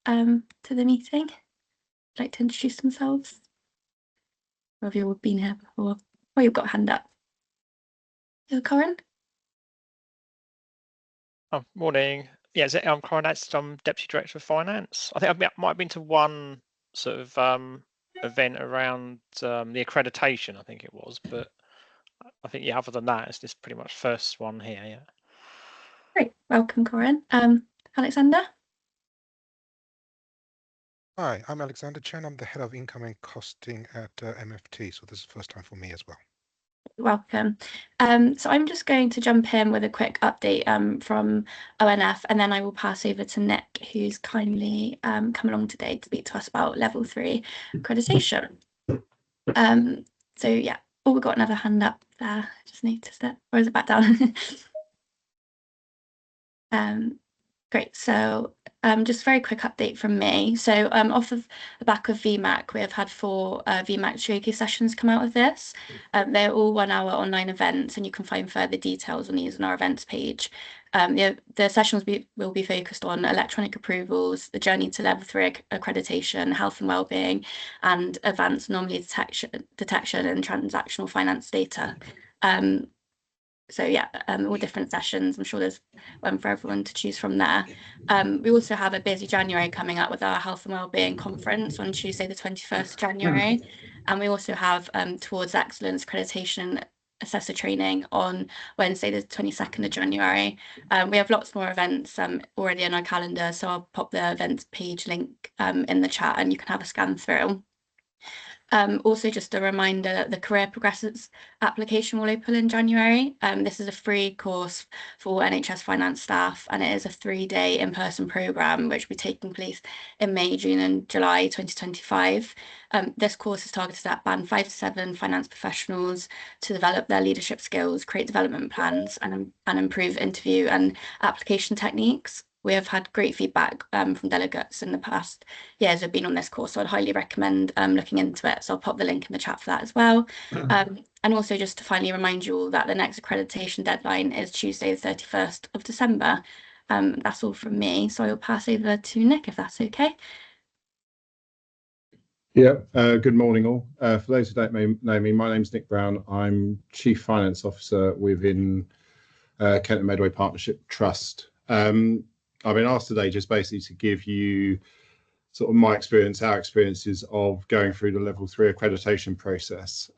to the meeting like to introduce themselves? Or have you all been here before? Oh, you've got a hand up. Corin? Oh, morning. Yeah, I'm Corin Adst, I'm Deputy Director of Finance. I think I might have been to one sort of event around the accreditation, I think it was, but I think, yeah, other than that, it's this pretty much first one here, yeah. Great, welcome, Corin. Alexander? Hi, I'm Alexander Chen. I'm the Head of Income and Costing at MFT, so this is the first time for me as well. Welcome. So I'm just going to jump in with a quick update from ONF, and then I will pass over to Nick, who's kindly come along today to speak to us about level 3 accreditation. So yeah, oh, we've got another hand up there. I just noticed it. Or is it back down? Great. So just a very quick update from me. So off of the back of VMAC, we have had 4 VMAC Showcase sessions come out of this. They're all 1-hour online events, and you can find further details on these on our events page. The sessions will be focused on electronic approvals, the journey to level 3 accreditation, health and wellbeing, and advanced anomaly detection and transactional finance data. So yeah, all different sessions. I'm sure there's one for everyone to choose from there. We also have a busy January coming up with our Health and Wellbeing Conference on Tuesday, the 21st of January. And we also have Towards Excellence Accreditation Assessor Training on Wednesday, the 22nd of January. We have lots more events already in our calendar, so I'll pop the events page link in the chat and you can have a scan through. Also, just a reminder that the Career Progressors application will open in January. This is a free course for NHS finance staff, and it is a 3-day in-person programme which will be taking place in May, June and July 2025. This course is targeted at Band 5 to 7 finance professionals to develop their leadership skills, create development plans and improve interview and application techniques. We have had great feedback from delegates in the past years who've been on this course, so I'd highly recommend looking into it. So I'll pop the link in the chat for that as well. And also just to finally remind you all that the next accreditation deadline is Tuesday, the 31st of December. That's all from me. So I'll pass over to Nick, if that's okay. Yeah, good morning all. For those who don't know me, my name's Nick Brown. I'm Chief Finance Officer within Kent and Medway Partnership Trust. I've been asked today just basically to give you sort of my experience, our experiences of going through the level 3 accreditation process.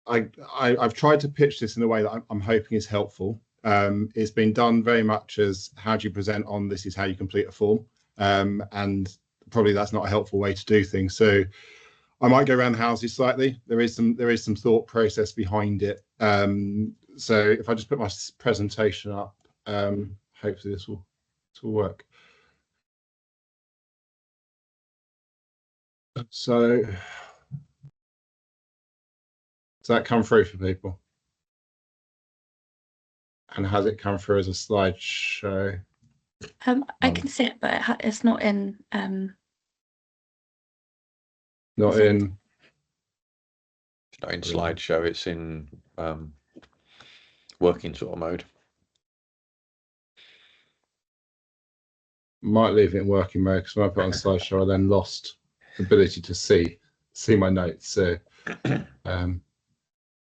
I've tried to pitch this in a way that I'm hoping is helpful. It's been done very much as how do you present on this is how you complete a form, and probably that's not a helpful way to do things. So I might go around the houses slightly. There is some thought process behind it. So if I just put my presentation up, hopefully this will work. So does that come through for people? And has it come through as a slideshow? I can see it, but it's not in. Not in. It's not in slideshow. It's in working sort of mode. Might leave it in working mode because when I put on slideshow, I then lost the ability to see my notes. So I'll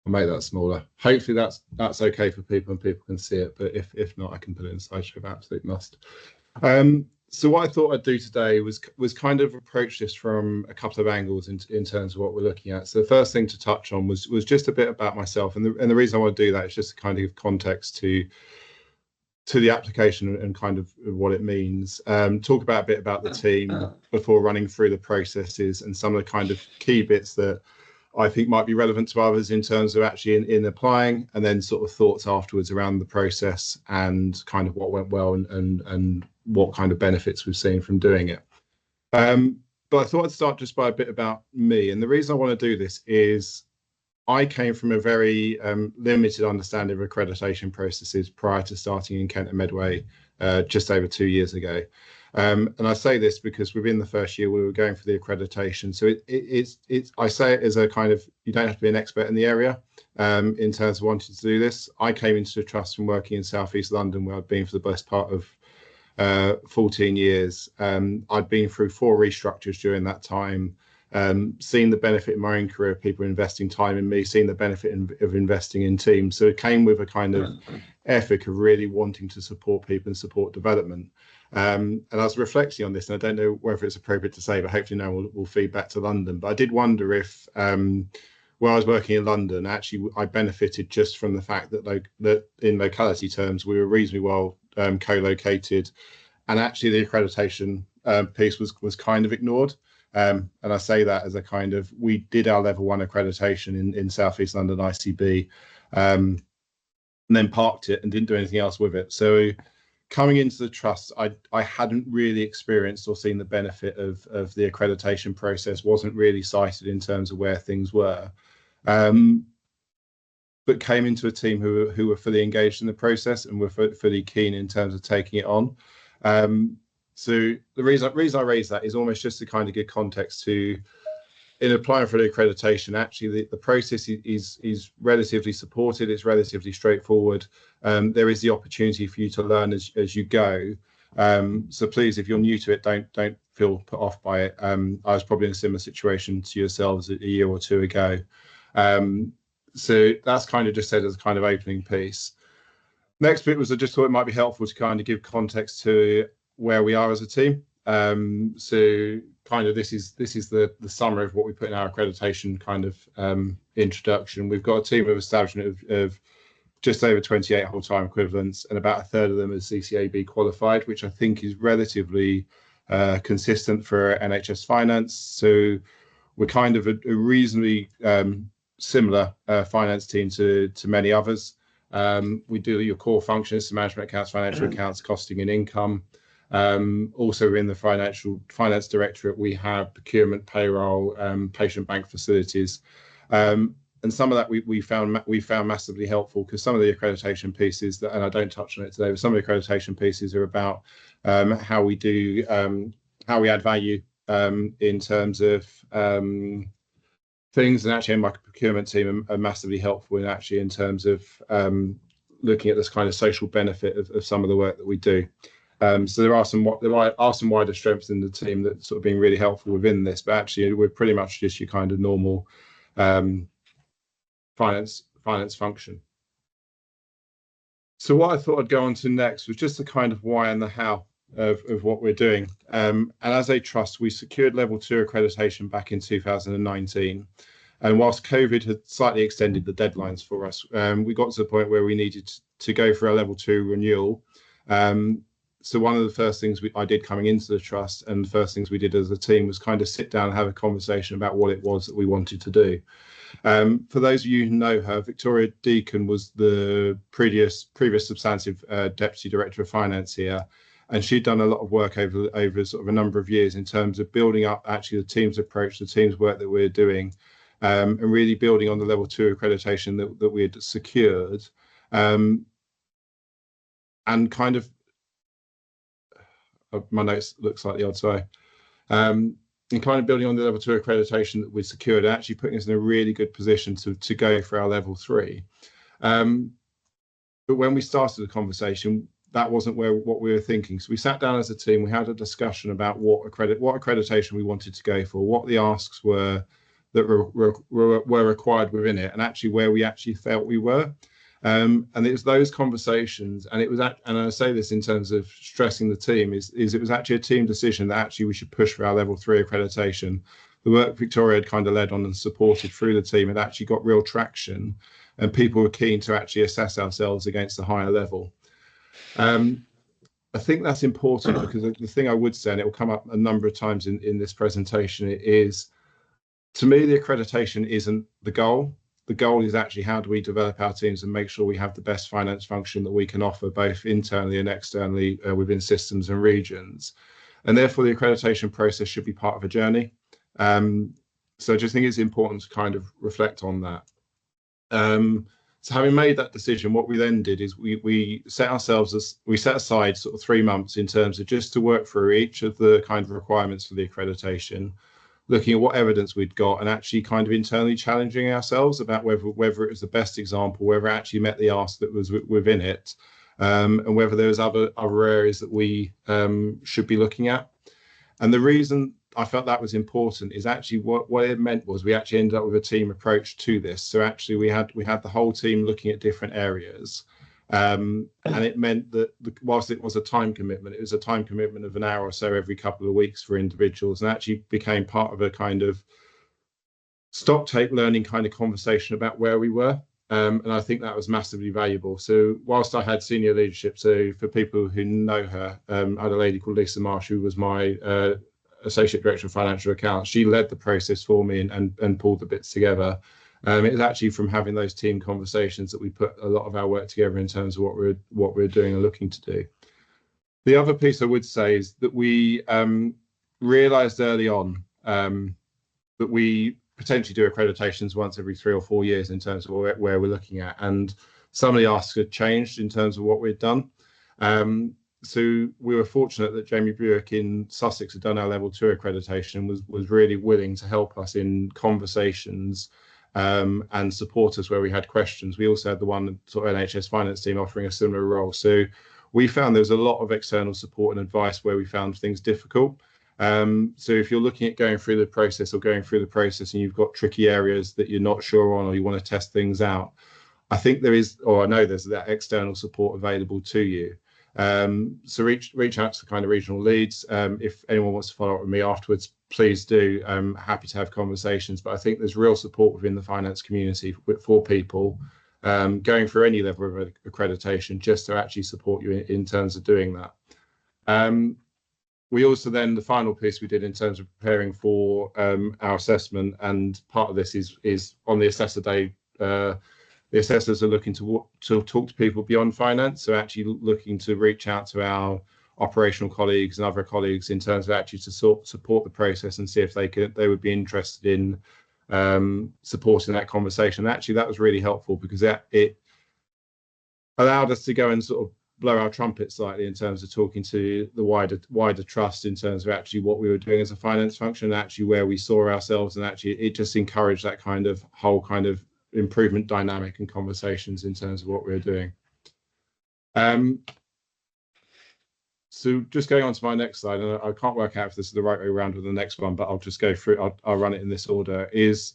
make that smaller. Hopefully that's okay for people and people can see it. But if not, I can put it in slideshow. I absolutely must. So what I thought I'd do today was kind of approach this from a couple of angles in terms of what we're looking at. So the first thing to touch on was just a bit about myself, and the reason I want to do that is just to kind of give context to the application and kind of what it means. Talk about a bit about the team before running through the processes and some of the kind of key bits that I think might be relevant to others in terms of actually in applying, and then sort of thoughts afterwards around the process and kind of what went well and what kind of benefits we've seen from doing it. But I thought I'd start just by a bit about me. And the reason I want to do this is I came from a very limited understanding of accreditation processes prior to starting in Kent and Medway just over 2 years ago. And I say this because within the first year we were going for the accreditation. So I say it as a kind of, you don't have to be an expert in the area in terms of wanting to do this. I came into the trust from working in South East London, where I've been for the best part of 14 years. I'd been through 4 restructures during that time, seen the benefit in my own career of people investing time in me, seen the benefit of investing in teams. So it came with a kind of ethic of really wanting to support people and support development. And I was reflecting on this, and I don't know whether it's appropriate to say, but hopefully no one will feed back to London. But I did wonder if, while I was working in London, actually I benefited just from the fact that in locality terms, we were reasonably well co-located, and actually the accreditation piece was kind of ignored. And I say that as a kind of, we did our level 1 accreditation in South East London ICB, and then parked it and didn't do anything else with it. So coming into the trust, I hadn't really experienced or seen the benefit of the accreditation process, wasn't really cited in terms of where things were, but came into a team who were fully engaged in the process and were fully keen in terms of taking it on. So the reason I raise that is almost just to kind of give context to, in applying for the accreditation, actually the process is relatively supported. It's relatively straightforward. There is the opportunity for you to learn as you go. So please, if you're new to it, don't feel put off by it. I was probably in a similar situation to yourselves a year or 2 ago. So that's kind of just said as a kind of opening piece. Next bit was I just thought it might be helpful to kind of give context to where we are as a team. So kind of this is the summary of what we put in our accreditation kind of introduction. We've got a team of establishment of just over 28 whole-time equivalents, and about a third of them is CCAB qualified, which I think is relatively consistent for NHS finance. So we're kind of a reasonably similar finance team to many others. We do your core functions, so management accounts, financial accounts, costing and income. Also in the finance directorate, we have procurement, payroll, patient bank facilities. And some of that we found massively helpful, because some of the accreditation pieces and I don't touch on it today, but some of the accreditation pieces are about how we add value in terms of things, and actually my procurement team are massively helpful in terms of looking at this kind of social benefit of some of the work that we do. So there are some wider strengths in the team that sort of being really helpful within this, but actually we're pretty much just your kind of normal finance function. So what I thought I'd go on to next was just the kind of why and the how of what we're doing. And as a trust, we secured level 2 accreditation back in 2019. And whilst COVID had slightly extended the deadlines for us, we got to the point where we needed to go for a level 2 renewal. So one of the first things I did coming into the trust, and the first things we did as a team, was kind of sit down and have a conversation about what it was that we wanted to do. For those of you who know her, Victoria Deacon was the previous substantive Deputy Director of Finance here, and she'd done a lot of work over sort of a number of years in terms of building up actually the team's approach, the team's work that we're doing, and really building on the level 2 accreditation that we had secured, and kind of my notes look slightly odd, sorry. And kind of building on the level 2 accreditation that we secured, and actually putting us in a really good position to go for our level 3. But when we started the conversation, that wasn't what we were thinking. So we sat down as a team, we had a discussion about what accreditation we wanted to go for, what the asks were that were required within it, and actually where we actually felt we were. And it was those conversations, and it was, and I say this in terms of stressing the team, is it was actually a team decision that actually we should push for our level 3 accreditation. The work Victoria had kind of led on and supported through the team had actually got real traction, and people were keen to actually assess ourselves against the higher level. I think that's important, because the thing I would say, and it will come up a number of times in this presentation, is, to me, the accreditation isn't the goal. The goal is actually how do we develop our teams and make sure we have the best finance function that we can offer, both internally and externally, within systems and regions. And therefore, the accreditation process should be part of a journey. So I just think it's important to kind of reflect on that. So having made that decision, what we then did is we set aside sort of 3 months in terms of just to work through each of the kind of requirements for the accreditation, looking at what evidence we'd got, and actually kind of internally challenging ourselves about whether it was the best example, whether it actually met the ask that was within it, and whether there was other areas that we should be looking at. And the reason I felt that was important is actually what it meant was we actually ended up with a team approach to this. So actually we had the whole team looking at different areas. And it meant that whilst it was a time commitment, it was a time commitment of an hour or so every couple of weeks for individuals, and actually became part of a kind of stock take learning kind of conversation about where we were. And I think that was massively valuable. So whilst I had senior leadership, so for people who know her, I had a lady called Lisa Marsh, who was my Associate Director of Financial Accounts. She led the process for me and pulled the bits together. It was actually from having those team conversations that we put a lot of our work together in terms of what we're doing and looking to do. The other piece I would say is that we realised early on that we potentially do accreditations once every 3 or 4 years in terms of where we're looking at, and some of the asks had changed in terms of what we'd done. So we were fortunate that Jamie Buick in Sussex had done our level 2 accreditation and was really willing to help us in conversations and support us where we had questions. We also had the one sort of NHS finance team offering a similar role. So we found there was a lot of external support and advice where we found things difficult. So if you're looking at going through the process and you've got tricky areas that you're not sure on, or you want to test things out, I think there is, or I know there's that external support available to you. So reach out to the kind of regional leads. If anyone wants to follow up with me afterwards, please do. I'm happy to have conversations, but I think there's real support within the finance community for people going through any level of accreditation, just to actually support you in terms of doing that. We also then, the final piece we did in terms of preparing for our assessment, and part of this is on the assessor day, the assessors are looking to talk to people beyond finance, so actually looking to reach out to our operational colleagues and other colleagues in terms of actually to support the process and see if they would be interested in supporting that conversation. And actually, that was really helpful because it allowed us to go and sort of blow our trumpet slightly in terms of talking to the wider trust in terms of actually what we were doing as a finance function, and actually where we saw ourselves, and actually it just encouraged that kind of whole kind of improvement dynamic and conversations in terms of what we were doing. So just going on to my next slide, and I can't work out if this is the right way around with the next one, but I'll just go through, I'll run it in this order. Is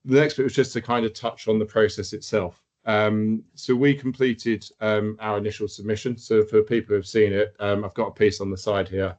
the next bit was just to kind of touch on the process itself. So we completed our initial submission. So for people who have seen it, I've got a piece on the side here,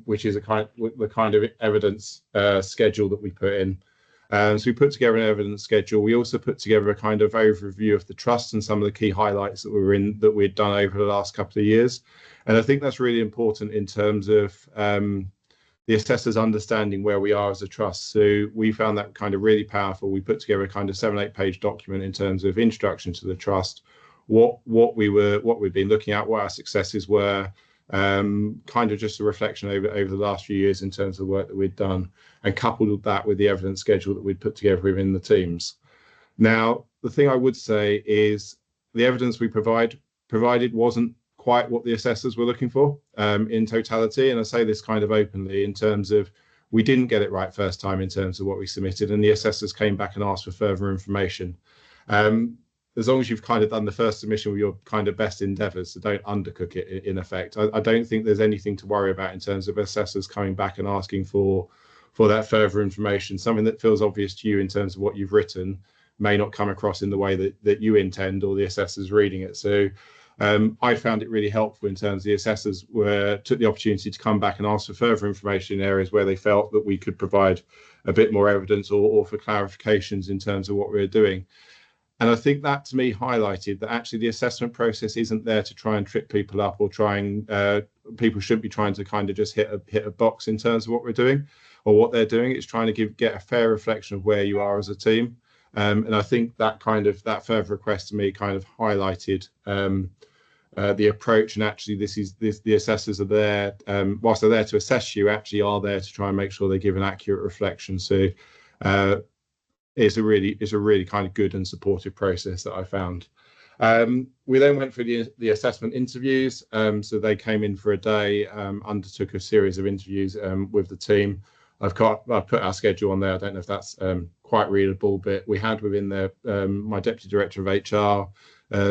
which is the kind of evidence schedule that we put in. So we put together an evidence schedule. We also put together a kind of overview of the trust and some of the key highlights that we'd done over the last couple of years. And I think that's really important in terms of the assessors understanding where we are as a trust. So we found that kind of really powerful. We put together a kind of 7-8 page document in terms of introduction to the trust, what we've been looking at, what our successes were, kind of just a reflection over the last few years in terms of the work that we'd done, and coupled that with the evidence schedule that we'd put together within the teams. Now, the thing I would say is the evidence we provided wasn't quite what the assessors were looking for in totality. And I say this kind of openly in terms of we didn't get it right first time in terms of what we submitted, and the assessors came back and asked for further information. As long as you've kind of done the first submission with your kind of best endeavours, so don't undercook it in effect. I don't think there's anything to worry about in terms of assessors coming back and asking for that further information. Something that feels obvious to you in terms of what you've written may not come across in the way that you intend, or the assessors reading it. So I found it really helpful in terms of the assessors took the opportunity to come back and ask for further information in areas where they felt that we could provide a bit more evidence or for clarifications in terms of what we were doing. And I think that to me highlighted that actually the assessment process isn't there to try and trip people up or people shouldn't be trying to kind of just hit a box in terms of what we're doing or what they're doing. It's trying to get a fair reflection of where you are as a team. And I think that further request to me kind of highlighted the approach. And actually the assessors are there, whilst they're there to assess you, actually are there to try and make sure they give an accurate reflection. So it's a really kind of good and supportive process that I found. We then went through the assessment interviews. So they came in for a day, undertook a series of interviews with the team. I've put our schedule on there. I don't know if that's quite readable, but we had within there my deputy director of HR,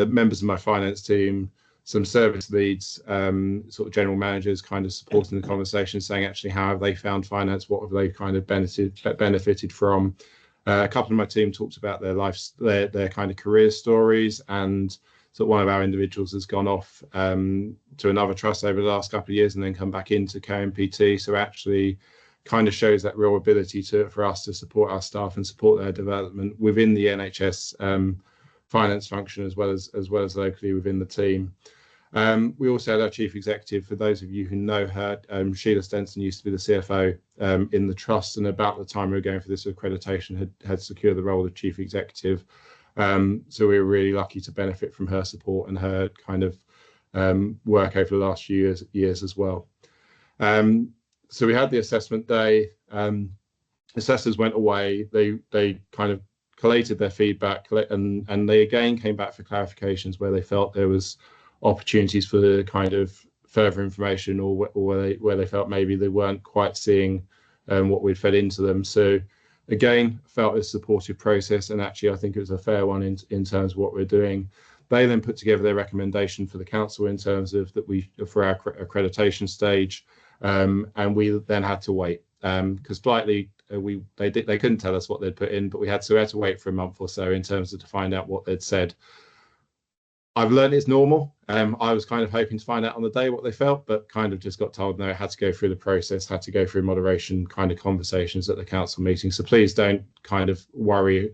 members of my finance team, some service leads, sort of general managers kind of supporting the conversation, saying actually how have they found finance, what have they kind of benefited from. A couple of my team talked about their lives, their kind of career stories, and so one of our individuals has gone off to another trust over the last couple of years and then come back into KMPT. So actually kind of shows that real ability for us to support our staff and support their development within the NHS finance function as well as locally within the team. We also had our chief executive. For those of you who know her, Sheila Stenson used to be the CFO in the trust, and about the time we were going for this accreditation had secured the role of chief executive. So we were really lucky to benefit from her support and her kind of work over the last few years as well. So we had the assessment day. Assessors went away. They kind of collated their feedback, and they again came back for clarifications where they felt there was opportunities for kind of further information, or where they felt maybe they weren't quite seeing what we'd fed into them. So again, felt a supportive process, and actually I think it was a fair one in terms of what we're doing. They then put together their recommendation for the council in terms of for our accreditation stage, and we then had to wait because politely they couldn't tell us what they'd put in, but we had to wait for a month or so in terms of to find out what they'd said. I've learned it's normal. I was kind of hoping to find out on the day what they felt, but kind of just got told no, it had to go through the process, had to go through moderation kind of conversations at the council meeting. So please don't kind of worry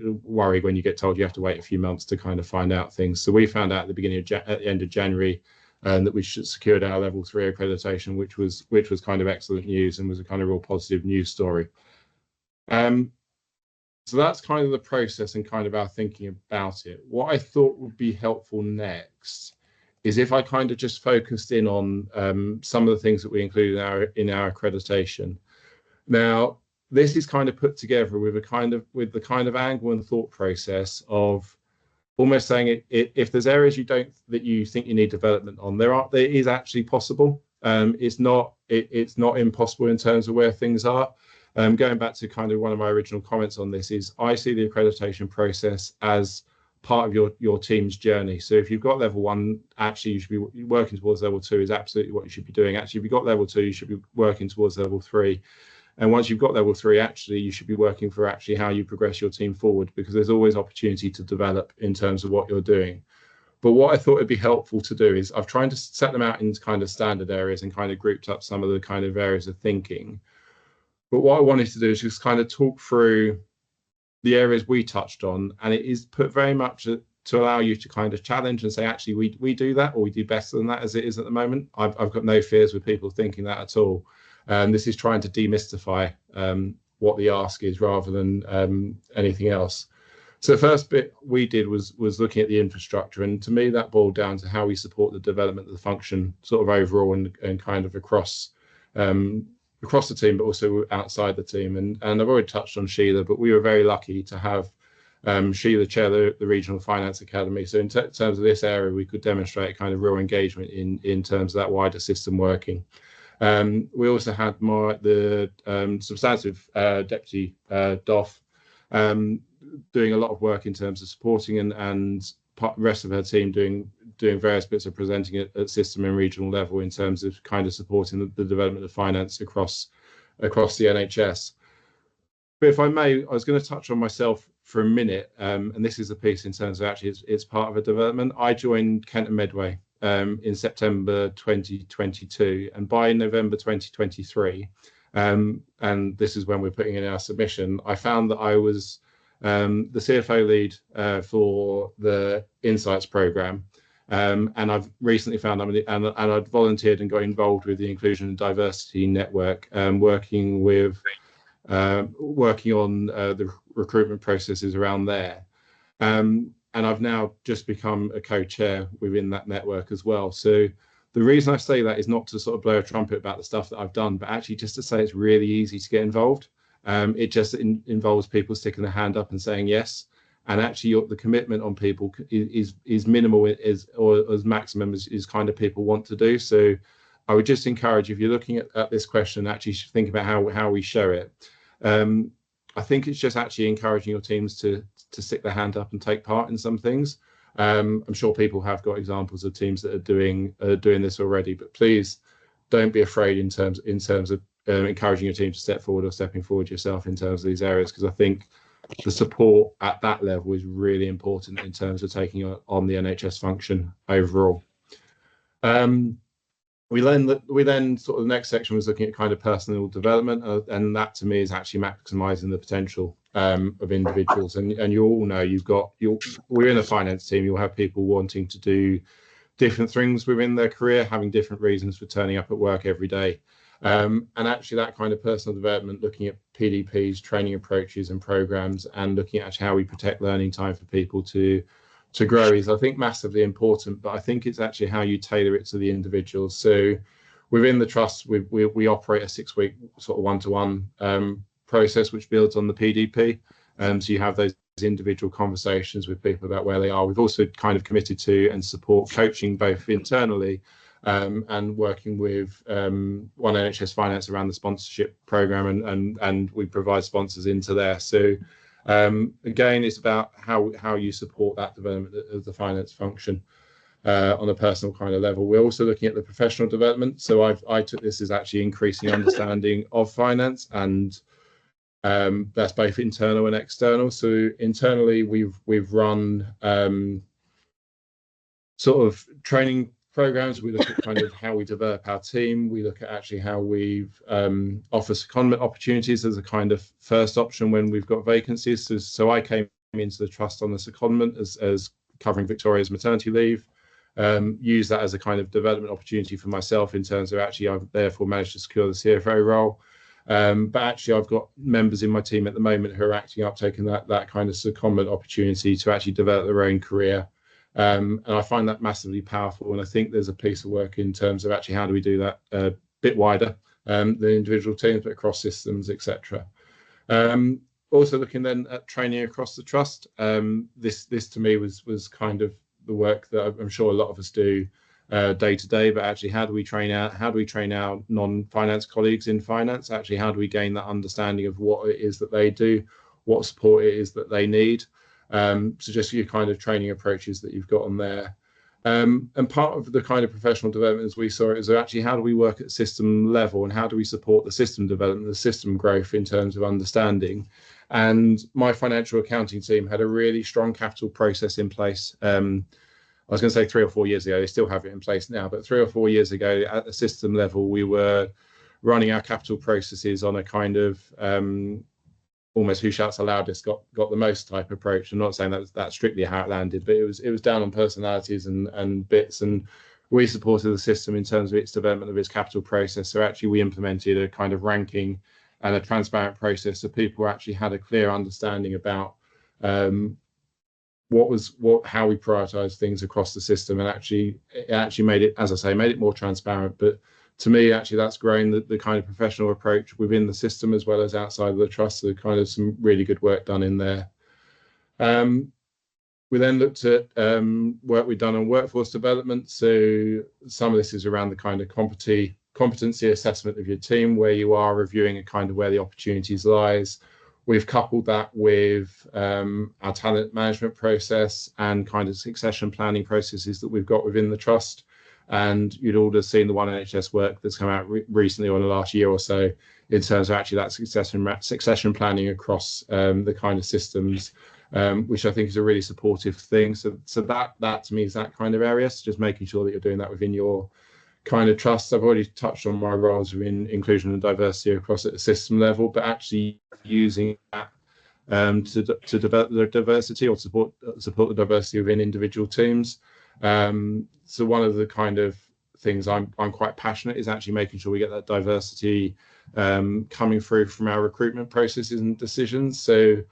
when you get told you have to wait a few months to kind of find out things. So we found out at the end of January that we secured our level 3 accreditation, which was kind of excellent news and was a kind of real positive news story. So that's kind of the process and kind of our thinking about it. What I thought would be helpful next is if I kind of just focused in on some of the things that we include in our accreditation. Now, this is kind of put together with the kind of angle and thought process of almost saying if there's areas that you think you need development on, there is actually possible. It's not impossible in terms of where things are. Going back to kind of one of my original comments on this is I see the accreditation process as part of your team's journey. So if you've got level 1, actually you should be working towards level 2 is absolutely what you should be doing. Actually, if you've got level 2, you should be working towards level 3. And once you've got level 3, actually, you should be working for actually how you progress your team forward, because there's always opportunity to develop in terms of what you're doing. But what I thought would be helpful to do is I've tried to set them out in kind of standard areas and kind of grouped up some of the kind of areas of thinking. But what I wanted to do is just kind of talk through the areas we touched on, and it is put very much to allow you to kind of challenge and say, actually, we do that, or we do better than that as it is at the moment. I've got no fears with people thinking that at all. This is trying to demystify what the ask is rather than anything else. So the first bit we did was looking at the infrastructure, and to me that boiled down to how we support the development of the function sort of overall and kind of across the team, but also outside the team. And I've already touched on Sheila, but we were very lucky to have Sheila chair the Regional Finance Academy. So in terms of this area, we could demonstrate kind of real engagement in terms of that wider system working. We also had the substantive Deputy Doff doing a lot of work in terms of supporting and the rest of her team doing various bits of presenting at system and regional level in terms of kind of supporting the development of finance across the NHS. But if I may, I was going to touch on myself for a minute, and this is a piece in terms of actually it's part of a development. I joined Kent and Medway in September 2022, and by November 2023, and this is when we're putting in our submission, I found that I was the CFO lead for the Insights programme, and I've recently found and I'd volunteered and got involved with the Inclusion and Diversity Network, working on the recruitment processes around there, and I've now just become a co-chair within that network as well. So the reason I say that is not to sort of blow a trumpet about the stuff that I've done, but actually just to say it's really easy to get involved. It just involves people sticking their hand up and saying yes, and actually the commitment on people is minimal or as maximum as kind of people want to do. So I would just encourage, if you're looking at this question, actually think about how we show it. I think it's just actually encouraging your teams to stick their hand up and take part in some things. I'm sure people have got examples of teams that are doing this already, but please don't be afraid in terms of encouraging your team to step forward or stepping forward yourself in terms of these areas, because I think the support at that level is really important in terms of taking on the NHS function overall. We then sort of the next section was looking at kind of personal development, and that to me is actually maximising the potential of individuals. And you all know we're in a finance team. You'll have people wanting to do different things within their career, having different reasons for turning up at work every day. And actually that kind of personal development, looking at PDPs, training approaches and programs, and looking at how we protect learning time for people to grow is, I think, massively important. But I think it's actually how you tailor it to the individuals. So within the trust, we operate a 6-week sort of one-to-one process, which builds on the PDP. So you have those individual conversations with people about where they are. We've also kind of committed to and support coaching both internally and working with One NHS Finance around the sponsorship program, and we provide sponsors into there. So again, it's about how you support that development of the finance function on a personal kind of level. We're also looking at the professional development. So I took this as actually increasing understanding of finance, and that's both internal and external. So internally, we've run sort of training programs. We look at kind of how we develop our team. We look at actually how we've offer secondment opportunities as a kind of first option when we've got vacancies. So I came into the trust on the secondment as covering Victoria's maternity leave. Use that as a kind of development opportunity for myself in terms of actually I've therefore managed to secure the CFO role. But actually I've got members in my team at the moment who are acting up, taking that kind of secondment opportunity to actually develop their own career. And I find that massively powerful. And I think there's a piece of work in terms of actually how do we do that a bit wider than individual teams, but across systems, etc. Also looking then at training across the trust. This to me was kind of the work that I'm sure a lot of us do day to day, but actually how do we train our non-finance colleagues in finance? Actually, how do we gain that understanding of what it is that they do, what support it is that they need? So just your kind of training approaches that you've got on there. And part of the kind of professional development as we saw it is actually how do we work at system level and how do we support the system development, the system growth in terms of understanding. And my financial accounting team had a really strong capital process in place. I was going to say 3 or 4 years ago, they still have it in place now, but 3 or 4 years ago at the system level, we were running our capital processes on a kind of almost who shouts the loudest got the most type approach. I'm not saying that's strictly how it landed, but it was down on personalities and bits, and we supported the system in terms of its development of its capital process. So actually we implemented a kind of ranking and a transparent process so people actually had a clear understanding about how we prioritize things across the system, and it actually made it, as I say, made it more transparent. But to me, actually, that's grown the kind of professional approach within the system as well as outside of the trust. So kind of some really good work done in there. We then looked at work we've done on workforce development. So some of this is around the kind of competency assessment of your team, where you are reviewing a kind of where the opportunities lies. We've coupled that with our talent management process and kind of succession planning processes that we've got within the trust. And you'd all have seen the One NHS work that's come out recently or in the last year or so in terms of actually that succession planning across the kind of systems, which I think is a really supportive thing. So that to me is that kind of area. So just making sure that you're doing that within your kind of trust. I've already touched on my roles within inclusion and diversity across at the system level, but actually using that to develop the diversity or support the diversity within individual teams. So one of the kind of things I'm quite passionate is actually making sure we get that diversity coming through from our recruitment processes and decisions. So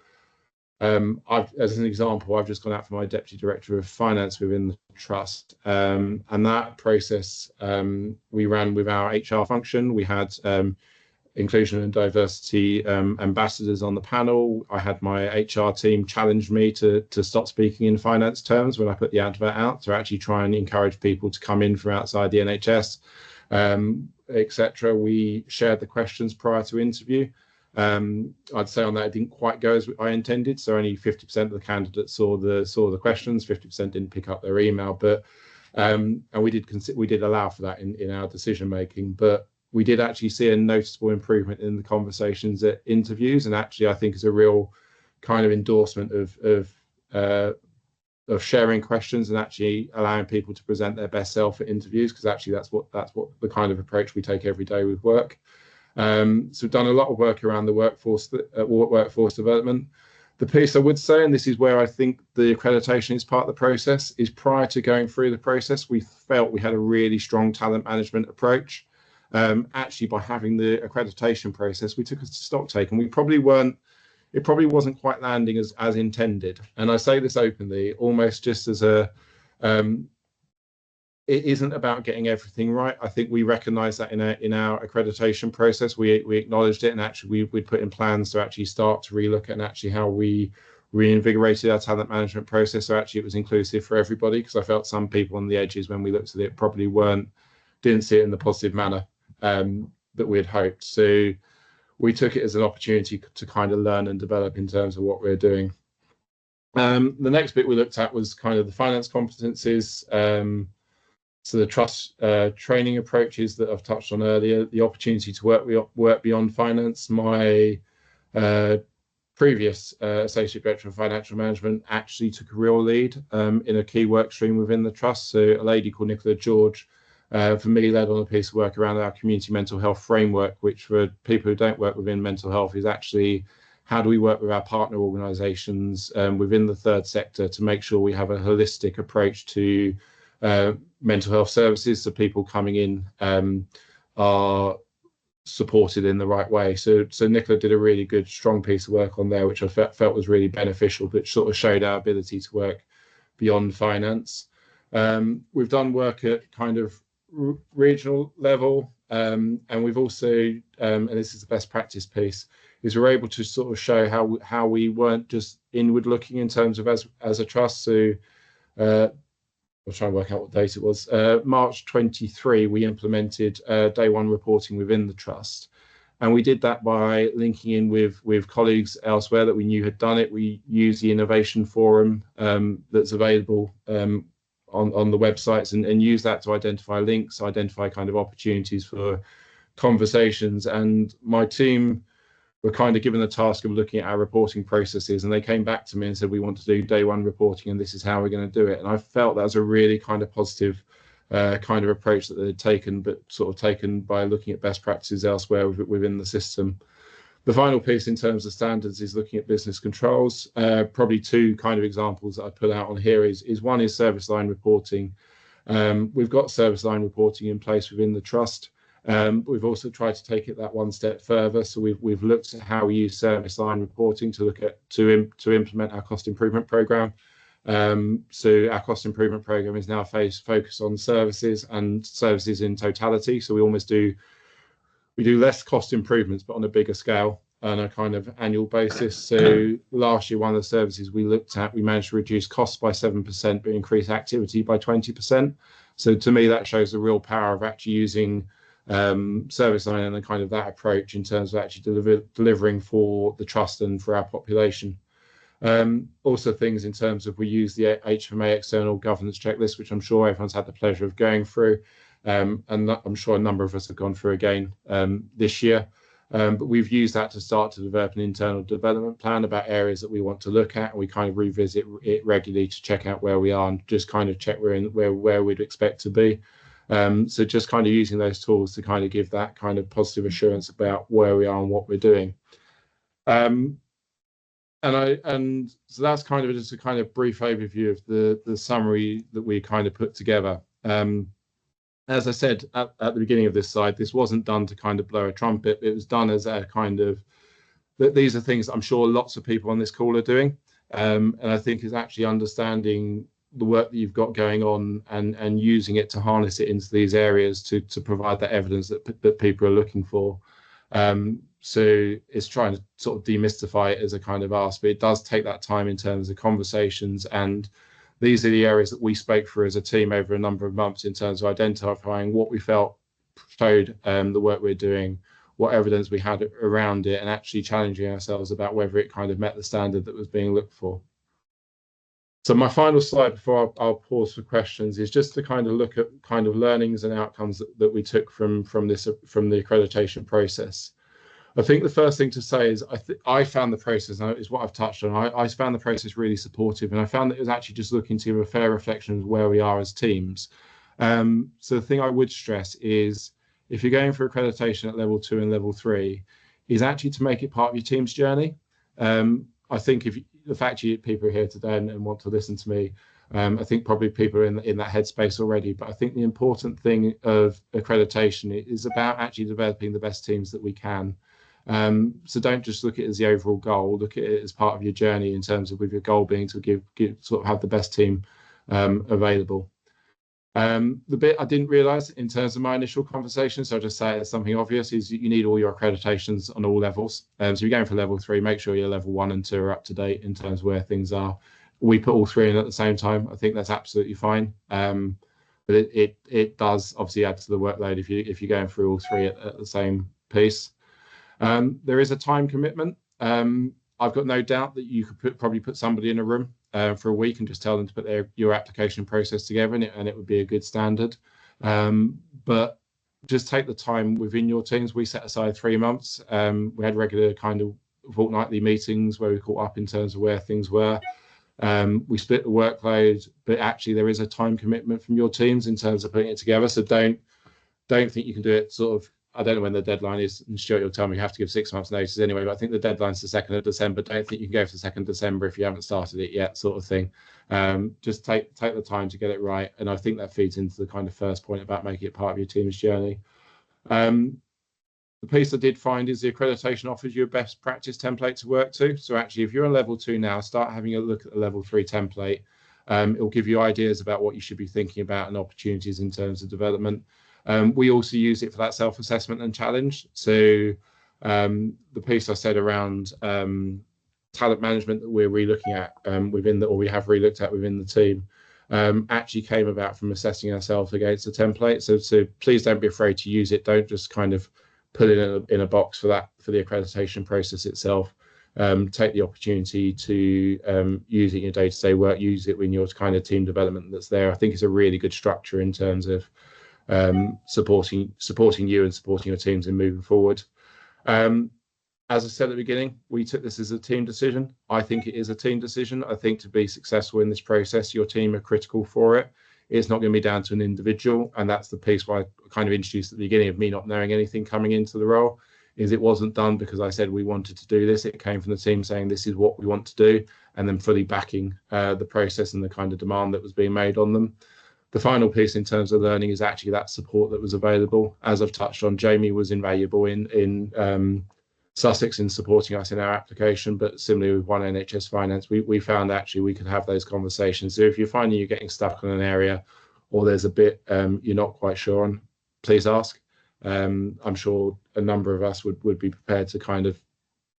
as an example, I've just gone out for my Deputy Director of Finance within the trust, and that process we ran with our HR function. We had inclusion and diversity ambassadors on the panel. I had my HR team challenge me to stop speaking in finance terms when I put the advert out, to actually try and encourage people to come in from outside the NHS, etc. We shared the questions prior to interview. I'd say on that it didn't quite go as I intended. So only 50% of the candidates saw the questions, 50% didn't pick up their email. But and we did allow for that in our decision making. But we did actually see a noticeable improvement in the conversations at interviews, and actually I think is a real kind of endorsement of sharing questions and actually allowing people to present their best self at interviews, because actually that's what the kind of approach we take every day with work. So we've done a lot of work around the workforce development. The piece I would say, and this is where I think the accreditation is part of the process, is prior to going through the process, we felt we had a really strong talent management approach. Actually, by having the accreditation process, we took a stock take, and it probably wasn't quite landing as intended. And I say this openly, almost just as a, it isn't about getting everything right. I think we recognise that in our accreditation process, we acknowledged it, and actually we'd put in plans to actually start to relook at and actually how we reinvigorated our talent management process. So actually it was inclusive for everybody, because I felt some people on the edges when we looked at it probably didn't see it in the positive manner that we had hoped. So we took it as an opportunity to kind of learn and develop in terms of what we're doing. The next bit we looked at was kind of the finance competencies. So the trust training approaches that I've touched on earlier, the opportunity to work beyond finance. My previous Associate Director of Financial Management actually took a real lead in a key work stream within the trust. So a lady called Nicola George, for me, led on a piece of work around our community mental health framework, which for people who don't work within mental health is actually how do we work with our partner organisations within the third sector to make sure we have a holistic approach to mental health services, so people coming in are supported in the right way. So Nicola did a really good, strong piece of work on there, which I felt was really beneficial, but sort of showed our ability to work beyond finance. We've done work at kind of regional level, and we've also, and this is the best practice piece, is we're able to sort of show how we weren't just inward looking in terms of as a trust. So I'll try and work out what date it was. March 23, we implemented day one reporting within the trust. And we did that by linking in with colleagues elsewhere that we knew had done it. We used the innovation forum that's available on the websites and use that to identify links, identify kind of opportunities for conversations. And my team were kind of given the task of looking at our reporting processes, and they came back to me and said, we want to do day one reporting and this is how we're going to do it. And I felt that was a really kind of positive kind of approach that they'd taken, but sort of taken by looking at best practices elsewhere within the system. The final piece in terms of standards is looking at business controls. Probably two kind of examples that I put out on here is one is service line reporting. We've got service line reporting in place within the trust. But we've also tried to take it that one step further. So we've looked at how we use service line reporting to implement our cost improvement program. So our cost improvement program is now focused on services and services in totality. So we do less cost improvements, but on a bigger scale on a kind of annual basis. So last year, one of the services we looked at, we managed to reduce costs by 7%, but increase activity by 20%. So to me, that shows the real power of actually using service line and kind of that approach in terms of actually delivering for the trust and for our population. Also things in terms of we use the HMA external governance checklist, which I'm sure everyone's had the pleasure of going through, and I'm sure a number of us have gone through again this year. But we've used that to start to develop an internal development plan about areas that we want to look at, and we kind of revisit it regularly to check out where we are and just kind of check where we'd expect to be. So just kind of using those tools to kind of give that kind of positive assurance about where we are and what we're doing. And so that's kind of just a kind of brief overview of the summary that we kind of put together. As I said at the beginning of this slide, this wasn't done to kind of blow a trumpet. It was done as a kind of, that these are things I'm sure lots of people on this call are doing. And I think is actually understanding the work that you've got going on and using it to harness it into these areas to provide that evidence that people are looking for. So it's trying to sort of demystify it as a kind of ask, but it does take that time in terms of conversations. And these are the areas that we spoke through as a team over a number of months in terms of identifying what we felt showed the work we're doing, what evidence we had around it, and actually challenging ourselves about whether it kind of met the standard that was being looked for. So my final slide before I'll pause for questions is just to kind of look at kind of learnings and outcomes that we took from the accreditation process. I think the first thing to say is I found the process, is what I've touched on. I found the process really supportive, and I found that it was actually just looking to give a fair reflection of where we are as teams. So the thing I would stress is if you're going for accreditation at level 2 and level 3, is actually to make it part of your team's journey. I think the fact people are here today and want to listen to me, I think probably people are in that headspace already. But I think the important thing of accreditation is about actually developing the best teams that we can. So don't just look at it as the overall goal. Look at it as part of your journey in terms of with your goal being to have the best team available. The bit I didn't realise in terms of my initial conversation, so I'll just say it's something obvious, is you need all your accreditations on all levels. So you're going for level 3, make sure your level 1 and 2 are up to date in terms of where things are. We put all 3 in at the same time. I think that's absolutely fine. But it does obviously add to the workload if you're going through all 3 at the same piece. There is a time commitment. I've got no doubt that you could probably put somebody in a room for a week and just tell them to put your application process together, and it would be a good standard. But just take the time within your teams. We set aside 3 months. We had regular kind of fortnightly meetings where we caught up in terms of where things were. We split the workload, but actually there is a time commitment from your teams in terms of putting it together. So don't think you can do it sort of. I don't know when the deadline is, and Stuart, you'll tell me you have to give 6 months notice anyway, but I think the deadline's the 2nd of December. Don't think you can go for the 2nd of December if you haven't started it yet, sort of thing. Just take the time to get it right. And I think that feeds into the kind of first point about making it part of your team's journey. The piece I did find is the accreditation offers you a best practice template to work to. So actually, if you're on level 2 now, start having a look at the level 3 template. It will give you ideas about what you should be thinking about and opportunities in terms of development. We also use it for that self-assessment and challenge. So the piece I said around talent management that we're re-looking at we have re-looked at within the team actually came about from assessing ourselves against the template. So please don't be afraid to use it. Don't just kind of put it in a box for the accreditation process itself. Take the opportunity to use it in your day-to-day work. Use it in your kind of team development that's there. I think it's a really good structure in terms of supporting you and supporting your teams in moving forward. As I said at the beginning, we took this as a team decision. I think it is a team decision. I think to be successful in this process, your team are critical for it. It's not going to be down to an individual, and that's the piece where I kind of introduced at the beginning of me not knowing anything coming into the role. Is it wasn't done because I said we wanted to do this. It came from the team saying this is what we want to do, and then fully backing the process and the kind of demand that was being made on them. The final piece in terms of learning is actually that support that was available. As I've touched on, Jamie was invaluable in Sussex in supporting us in our application, but similarly with One NHS Finance, we found actually we could have those conversations. So if you're finding you're getting stuck on an area or there's a bit you're not quite sure on, please ask. I'm sure a number of us would be prepared to kind of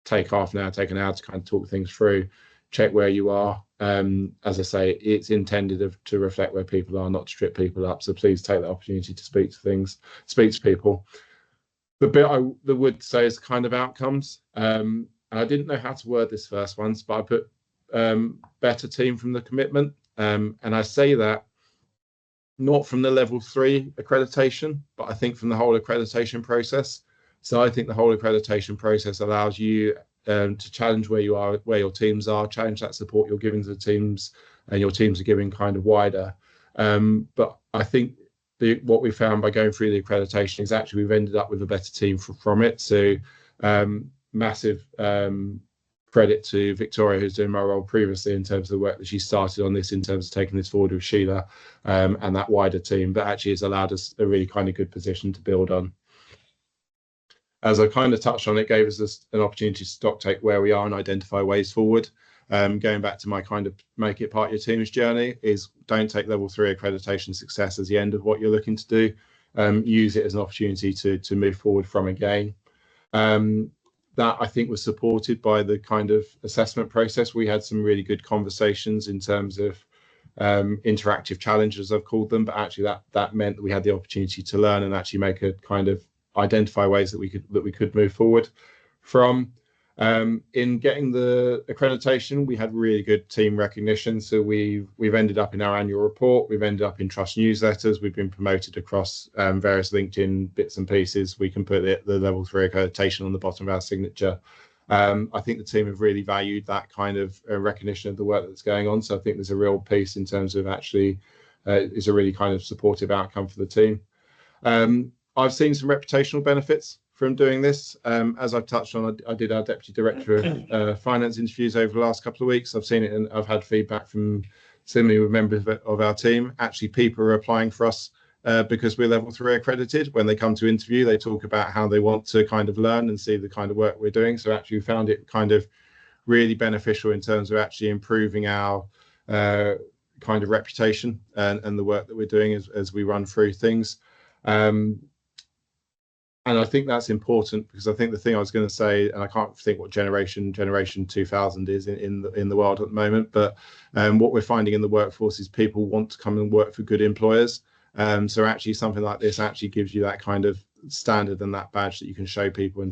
take an hour to kind of talk things through, check where you are. As I say, it's intended to reflect where people are, not to trip people up. So please take the opportunity to speak to people. The bit I would say is kind of outcomes. And I didn't know how to word this first once, but I put better team from the commitment. And I say that not from the level 3 accreditation, but I think from the whole accreditation process. So I think the whole accreditation process allows you to challenge where you are, where your teams are, challenge that support you're giving to the teams, and your teams are giving kind of wider. But I think what we found by going through the accreditation is actually we've ended up with a better team from it. So massive credit to Victoria, who's doing my role previously in terms of the work that she started on this, in terms of taking this forward with Sheila and that wider team, but actually has allowed us a really kind of good position to build on. As I kind of touched on, it gave us an opportunity to stock take where we are and identify ways forward. Going back to my kind of make it part of your team's journey is don't take level 3 accreditation success as the end of what you're looking to do. Use it as an opportunity to move forward from again. That I think was supported by the kind of assessment process. We had some really good conversations in terms of interactive challenges, I've called them, but actually that meant that we had the opportunity to learn and actually make a kind of identify ways that we could move forward from. In getting the accreditation, we had really good team recognition. So we've ended up in our annual report. We've ended up in trust newsletters. We've been promoted across various LinkedIn bits and pieces. We can put the level 3 accreditation on the bottom of our signature. I think the team have really valued that kind of recognition of the work that's going on. So I think there's a real piece in terms of actually is a really kind of supportive outcome for the team. I've seen some reputational benefits from doing this. As I've touched on, I did our Deputy Director of Finance interviews over the last couple of weeks. I've seen it and I've had feedback from similarly with members of our team. Actually, people are applying for us because we're level 3 accredited. When they come to interview, they talk about how they want to kind of learn and see the kind of work we're doing. So actually we found it kind of really beneficial in terms of actually improving our kind of reputation and the work that we're doing as we run through things. And I think that's important because I think the thing I was going to say, and I can't think what generation 2000 is in the world at the moment, but what we're finding in the workforce is people want to come and work for good employers. So actually something like this actually gives you that kind of standard and that badge that you can show people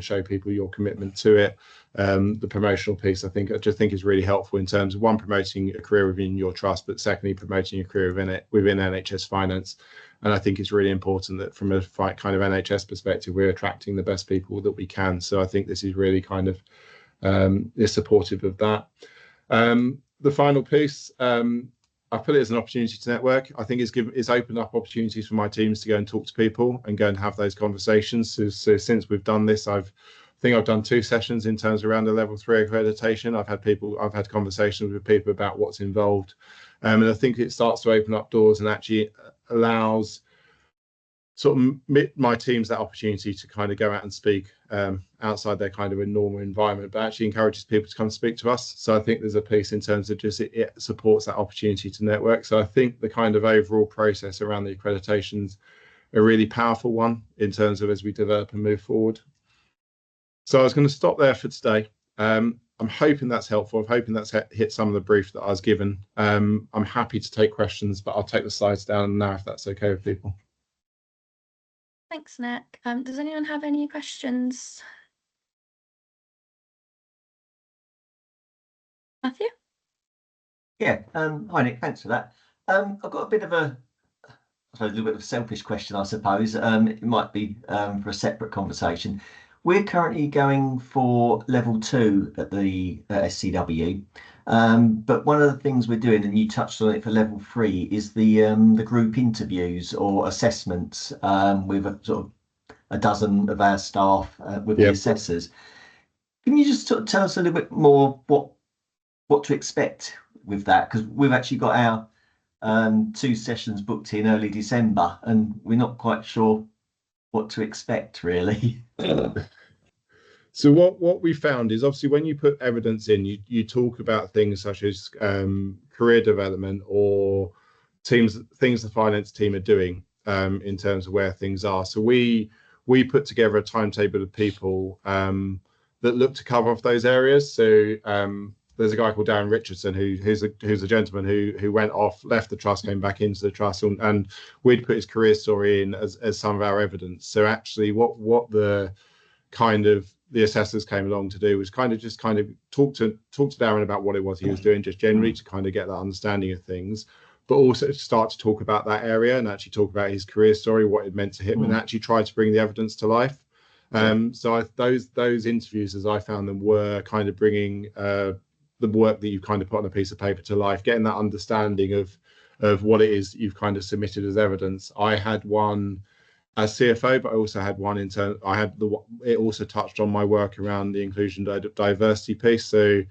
your commitment to it. The promotional piece, I just think is really helpful in terms of one, promoting a career within your trust, but secondly, promoting a career within NHS Finance. And I think it's really important that from a kind of NHS perspective, we're attracting the best people that we can. So I think this is really kind of is supportive of that. The final piece, I put it as an opportunity to network. I think it's opened up opportunities for my teams to go and talk to people and go and have those conversations. So since we've done this, I think I've done 2 sessions in terms of around the level 3 accreditation. I've had conversations with people about what's involved. And I think it starts to open up doors and actually allows sort of my teams that opportunity to kind of go out and speak outside their kind of a normal environment, but actually encourages people to come speak to us. So I think there's a piece in terms of just it supports that opportunity to network. So I think the kind of overall process around the accreditations a really powerful one in terms of as we develop and move forward. So I was going to stop there for today. I'm hoping that's helpful. I'm hoping that's hit some of the brief that I was given. I'm happy to take questions, but I'll take the slides down now if that's okay with people. Thanks, Nick. Does anyone have any questions? Matthew? Yeah, hi Nick, thanks for that. I've got a bit of a little bit of a selfish question, I suppose. It might be for a separate conversation. We're currently going for level 2 at the SCW, but one of the things we're doing, and you touched on it for level 3, is the group interviews or assessments with a sort of a dozen of our staff with the assessors. Can you just sort of tell us a little bit more what to expect with that? Because we've actually got our 2 sessions booked in early December, and we're not quite sure what to expect, really. So what we found is obviously when you put evidence in, you talk about things such as career development or things the finance team are doing in terms of where things are. So we put together a timetable of people that look to cover off those areas. So there's a guy called Darren Richardson who's a gentleman who went off, left the trust, came back into the trust, and we'd put his career story in as some of our evidence. So actually what the kind of the assessors came along to do was kind of talk to Darren about what it was he was doing just generally to kind of get that understanding of things, but also start to talk about that area and actually talk about his career story, what it meant to him, and actually try to bring the evidence to life. So those interviews, as I found them, were kind of bringing the work that you've kind of put on a piece of paper to life, getting that understanding of what it is you've kind of submitted as evidence. I had one as CFO, but I also had one in terms. It also touched on my work around the inclusion diversity piece. So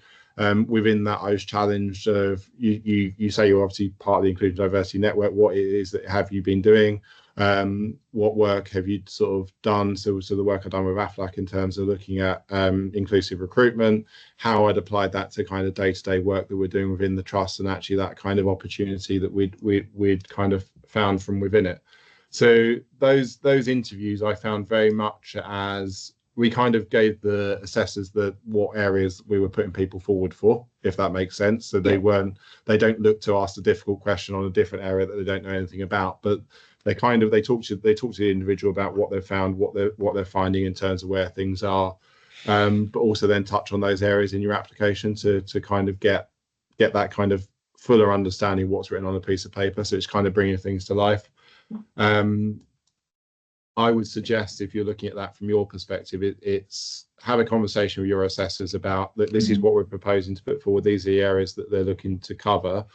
within that, I was challenged of you say you're obviously part of the inclusion diversity network. What it is that have you been doing? What work have you sort of done? So the work I've done with AFLAC in terms of looking at inclusive recruitment, how I'd applied that to kind of day-to-day work that we're doing within the trust, and actually that kind of opportunity that we'd kind of found from within it. So those interviews I found very much as we kind of gave the assessors what areas we were putting people forward for, if that makes sense. So they don't look to ask a difficult question on a different area that they don't know anything about, but they talk to the individual about what they've found, what they're finding in terms of where things are, but also then touch on those areas in your application to kind of get that kind of fuller understanding of what's written on a piece of paper. So it's kind of bringing things to life. I would suggest, if you're looking at that from your perspective, it's have a conversation with your assessors about that. This is what we're proposing to put forward. These are the areas that they're looking to cover.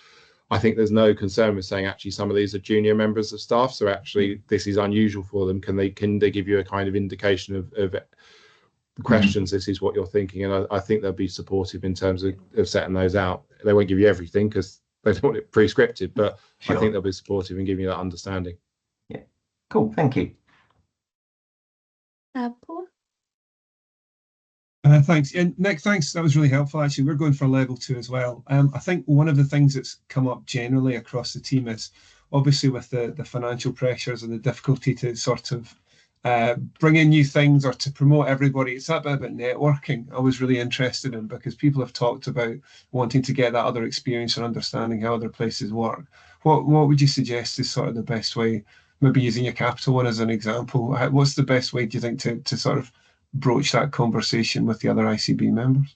I think there's no concern with saying actually some of these are junior members of staff, so actually this is unusual for them. Can they give you a kind of indication of questions? This is what you're thinking, and I think they'll be supportive in terms of setting those out. They won't give you everything because they don't want it pre-scripted, but sure. I think they'll be supportive in giving you that understanding. Yeah, cool. Thank you. Paul? Thanks. And Nick, thanks. That was really helpful. Actually, we're going for level 2 as well. I think one of the things that's come up generally across the team is obviously with the financial pressures and the difficulty to sort of bring in new things or to promote everybody. It's that bit about networking I was really interested in, because people have talked about wanting to get that other experience and understanding how other places work. What would you suggest is sort of the best way, maybe using your Capital one as an example? What's the best way, do you think, to sort of broach that conversation with the other ICB members?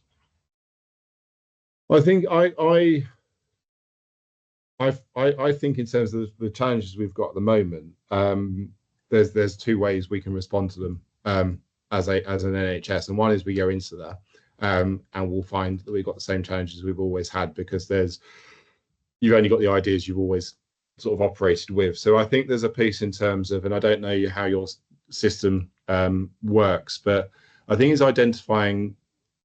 I think I think in terms of the challenges we've got at the moment, there's two ways we can respond to them as an NHS, and one is we go into that and we'll find that we've got the same challenges we've always had, because you've only got the ideas you've always sort of operated with. So I think there's a piece in terms of, and I don't know how your system works, but I think it's identifying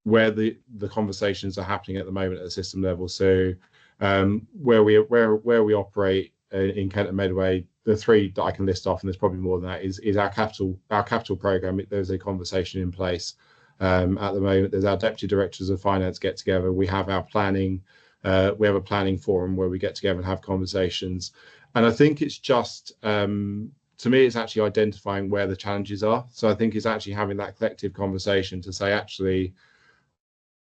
where the conversations are happening at the moment at the system level. So where we operate in Kent and Medway, the three that I can list off, and there's probably more than that, is our capital program. There's a conversation in place at the moment. There's our deputy directors of finance get together. We have our planning. We have a planning forum where we get together and have conversations. And I think it's just, to me, it's actually identifying where the challenges are. So I think it's actually having that collective conversation to say, actually,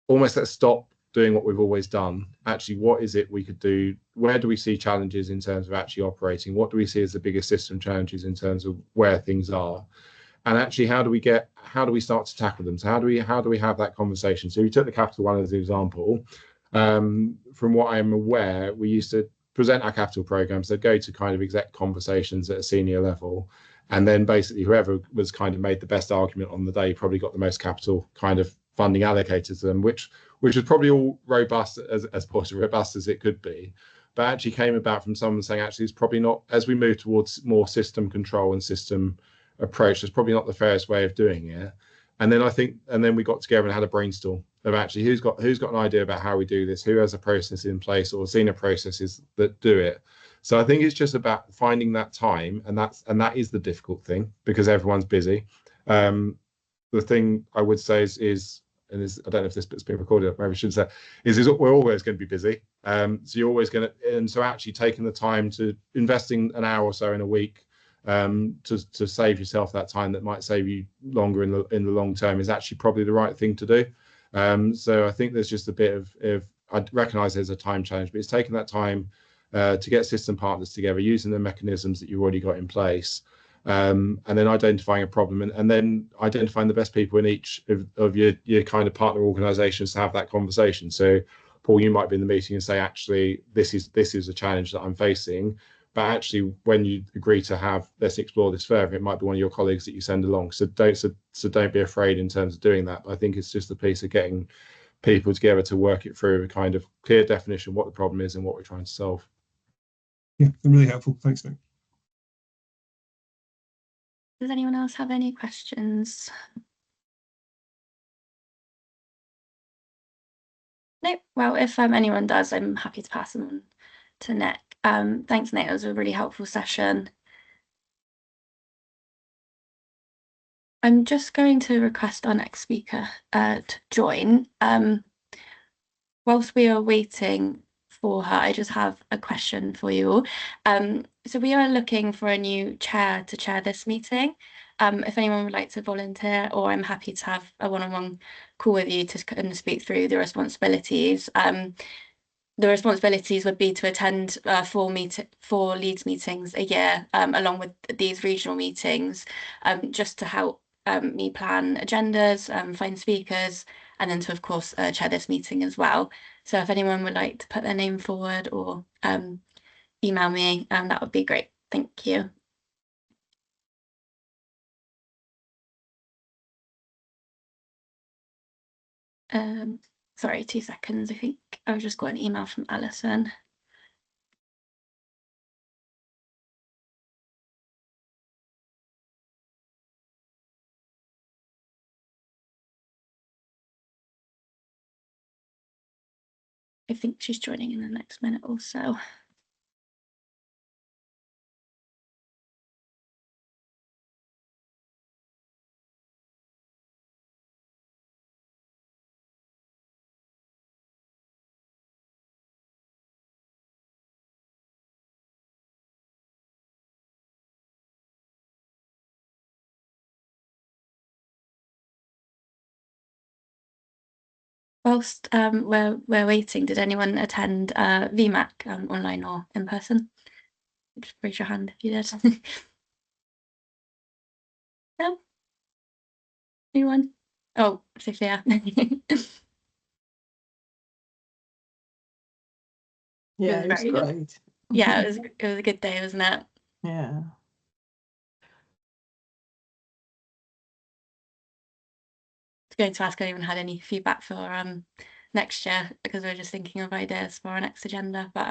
almost let's stop doing what we've always done. Actually, what is it we could do? Where do we see challenges in terms of actually operating? What do we see as the biggest system challenges in terms of where things are? And actually, how do we start to tackle them? So how do we have that conversation? So you took the Capital one as an example. From what I'm aware, we used to present our capital programs. They'd go to kind of exec conversations at a senior level, and then basically whoever was kind of made the best argument on the day probably got the most capital kind of funding allocated to them, which was probably all robust as robust as it could be, but actually came about from someone saying, actually, it's probably not, as we move towards more system control and system approach, it's probably not the fairest way of doing it. And then we got together and had a brainstorm of actually who's got an idea about how we do this, who has a process in place or senior processes that do it. So I think it's just about finding that time, and that is the difficult thing, because everyone's busy. The thing I would say is I don't know if this bit's been recorded, maybe I should say, is we're always going to be busy. So you're always going to, and so actually taking the time to investing an hour or so in a week to save yourself that time that might save you longer in the long term is actually probably the right thing to do. So I think there's just a bit of I recognise there's a time challenge, but it's taking that time to get system partners together, using the mechanisms that you've already got in place, and then identifying a problem, and then identifying the best people in each of your kind of partner organisations to have that conversation. So Paul, you might be in the meeting and say, actually, this is a challenge that I'm facing. But actually, when you agree to have, let's explore this further, it might be one of your colleagues that you send along. So don't be afraid in terms of doing that. But I think it's just a piece of getting people together to work it through a kind of clear definition of what the problem is and what we're trying to solve. Yeah, really helpful. Thanks, Nick. Does anyone else have any questions? No. Well, if anyone does, I'm happy to pass them on to Nick. Thanks, Nick. It was a really helpful session. I'm just going to request our next speaker to join. Whilst we are waiting for her, I just have a question for you all. So we are looking for a new chair to chair this meeting. If anyone would like to volunteer, or I'm happy to have a one-on-one call with you to kind of speak through the responsibilities. the responsibilities would be to attend 4 Leeds meetings a year, along with these regional meetings, just to help me plan agendas, find speakers, and then to, of course, chair this meeting as well. So if anyone would like to put their name forward or email me, that would be great. Thank you. Sorry, 2 seconds. I think I've just got an email from Alison. I think she's joining in the next minute or so. Whilst we're waiting, did anyone attend VMAC online or in person? Just raise your hand if you did. No? Anyone? Oh, Sophia. Yeah, it was very good. great. Yeah, it was a good day, wasn't it? Yeah. Going to ask if anyone had any feedback for next year, because we're just thinking of ideas for our next agenda. But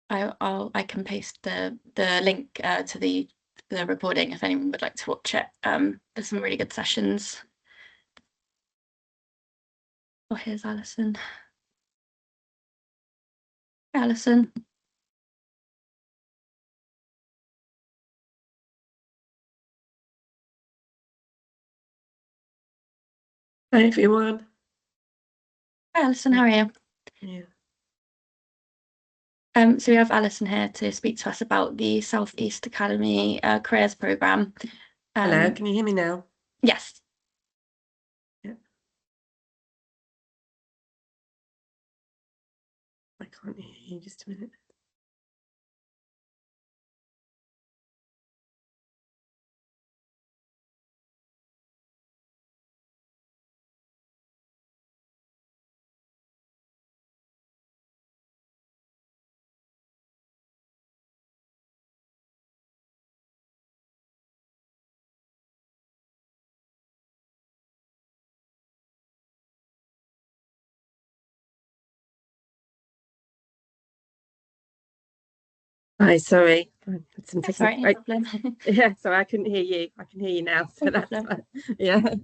I can paste the link to the recording if anyone would like to watch it. There's some really good sessions. Oh, here's Alison. Hi, Alison. Hi everyone. Hi, Alison. How are you? Yeah. So we have Alison here to speak to us about the South East Academy Careers Programme. Hello, can you hear me now? Yes. Yeah. I can't hear you, just a minute. Hi, sorry. I had some That's all right, no problem. Yeah, so I couldn't hear you. I can hear you now. So No that's problem. yeah.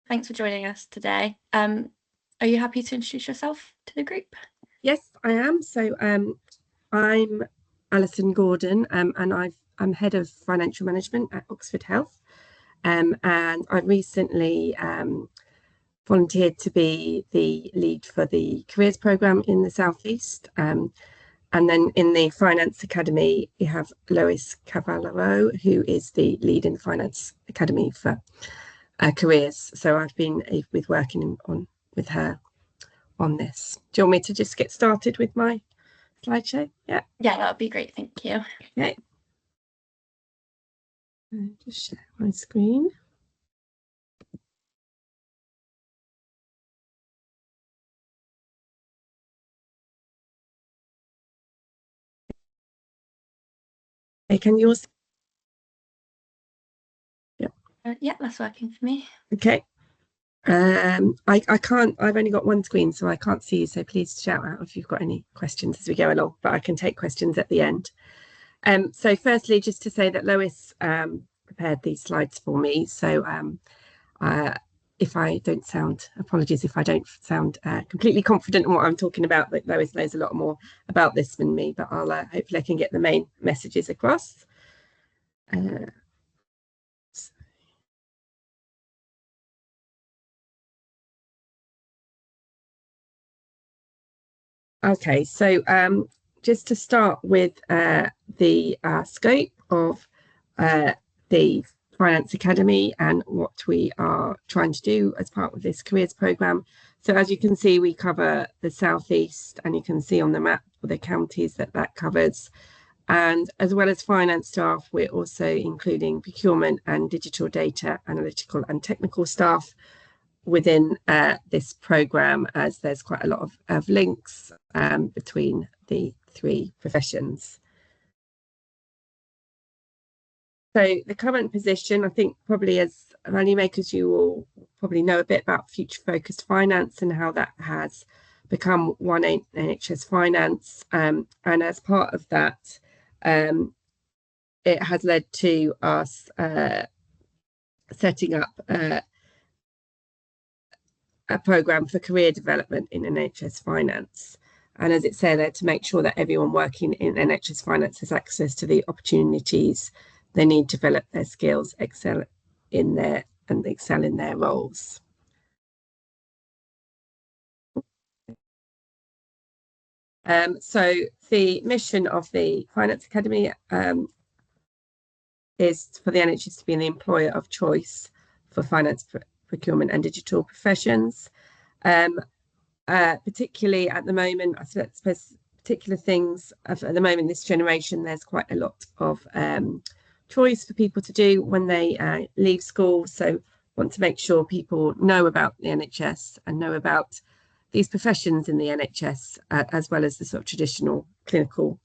Thanks for joining us today. Are you happy to introduce yourself to the group? Yes, I am. So I'm Alison Gordon, and I'm head of financial management at Oxford Health. And I recently volunteered to be the lead for the careers programme in the South East. And then in the Finance Academy, we have Lois Cavallaro, who is the lead in the Finance Academy for careers. So I've been working with her on this. Do you want me to just get started with my slideshow? Yeah. Yeah, that would be great. Thank you. Okay. I'll just share my screen. Okay, can you also? Yeah, that's working for me. Okay. I can't, I've only got one screen, so I can't see you. So please shout out if you've got any questions as we go along, but I can take questions at the end. So firstly, just to say that Lois prepared these slides for me. So if I don't sound, apologies if I don't sound completely confident in what I'm talking about, but Lois knows a lot more about this than me, but I'll hopefully I can get the main messages across. Okay, so just to start with the scope of the Finance Academy and what we are trying to do as part of this careers programme. So as you can see, we cover the southeast, and you can see on the map the counties that covers. And as well as finance staff, we're also including procurement and digital data, analytical and technical staff within this programme, as there's quite a lot of links between the three professions. So the current position, I think probably as value makers, you will probably know a bit about future focused finance and how that has become One NHS Finance. And as part of that, it has led to us setting up a programme for career development in NHS Finance. And as it said there, to make sure that everyone working in NHS Finance has access to the opportunities they need to develop their skills, excel in their roles. So the mission of the Finance Academy is for the NHS to be the employer of choice for finance, procurement and digital professions. Particularly at the moment, I suppose particular things at the moment, this generation, there's quite a lot of choice for people to do when they leave school. So want to make sure people know about the NHS and know about these professions in the NHS, as well as the sort of traditional clinical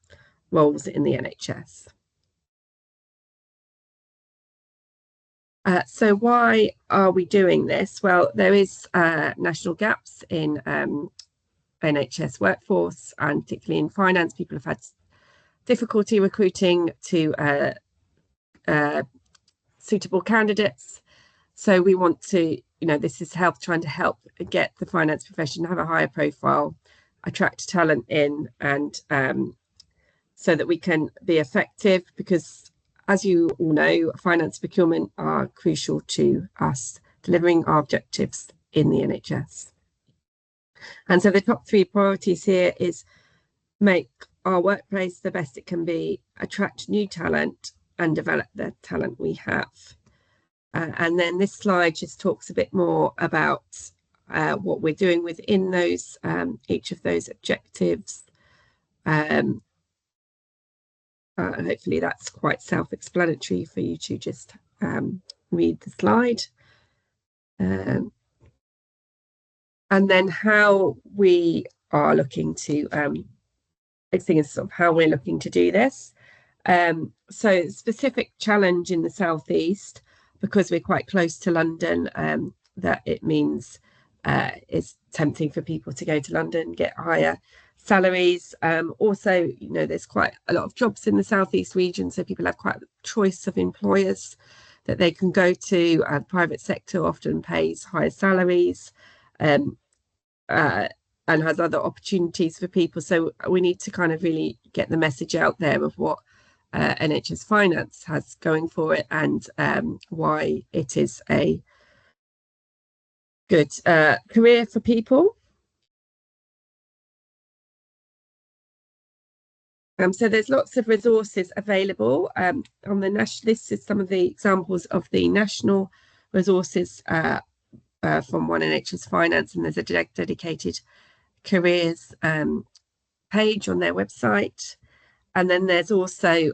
roles in the NHS. So why are we doing this? Well, there is national gaps in NHS workforce, and particularly in finance. People have had difficulty recruiting to suitable candidates. So we want to, this is trying to help get the finance profession to have a higher profile, attract talent in, and so that we can be effective, because as you all know, finance procurement are crucial to us delivering our objectives in the NHS. And so the top three priorities here is make our workplace the best it can be, attract new talent, and develop the talent we have. And then this slide just talks a bit more about what we're doing within those each of those objectives. Hopefully that's quite self-explanatory for you to just read the slide. And then how we are looking to, next thing is sort of how we're looking to do this. So specific challenge in the southeast, because we're quite close to London, that it means it's tempting for people to go to London, get higher salaries. Also, there's quite a lot of jobs in the southeast region, so people have quite a choice of employers that they can go to. The private sector often pays higher salaries and has other opportunities for people. So we need to kind of really get the message out there of what NHS Finance has going for it, and why it is a good career for people. So there's lots of resources available on the national. This is some of the examples of the national resources from One NHS Finance, and there's a dedicated careers page on their website. And then there's also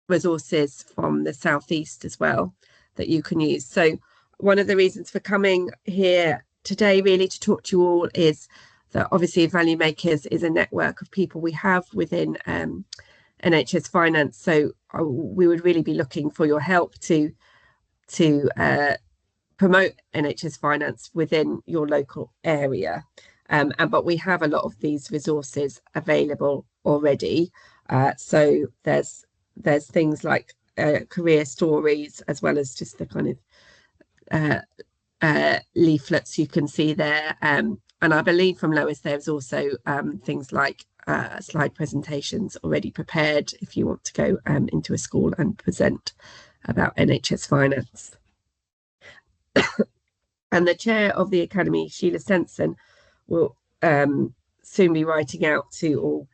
resources from the southeast as well that you can use. So one of the reasons for coming here today really to talk to you all is that obviously Value Makers is a network of people we have within NHS Finance. So we would really be looking for your help to promote NHS Finance within your local area. But we have a lot of these resources available already. So there's things like career stories, as well as just the kind of leaflets you can see there. And I believe from Lois there's also things like slide presentations already prepared if you want to go into a school and present about NHS Finance. And the chair of the Academy, Sheila Stenson, will soon be writing out to all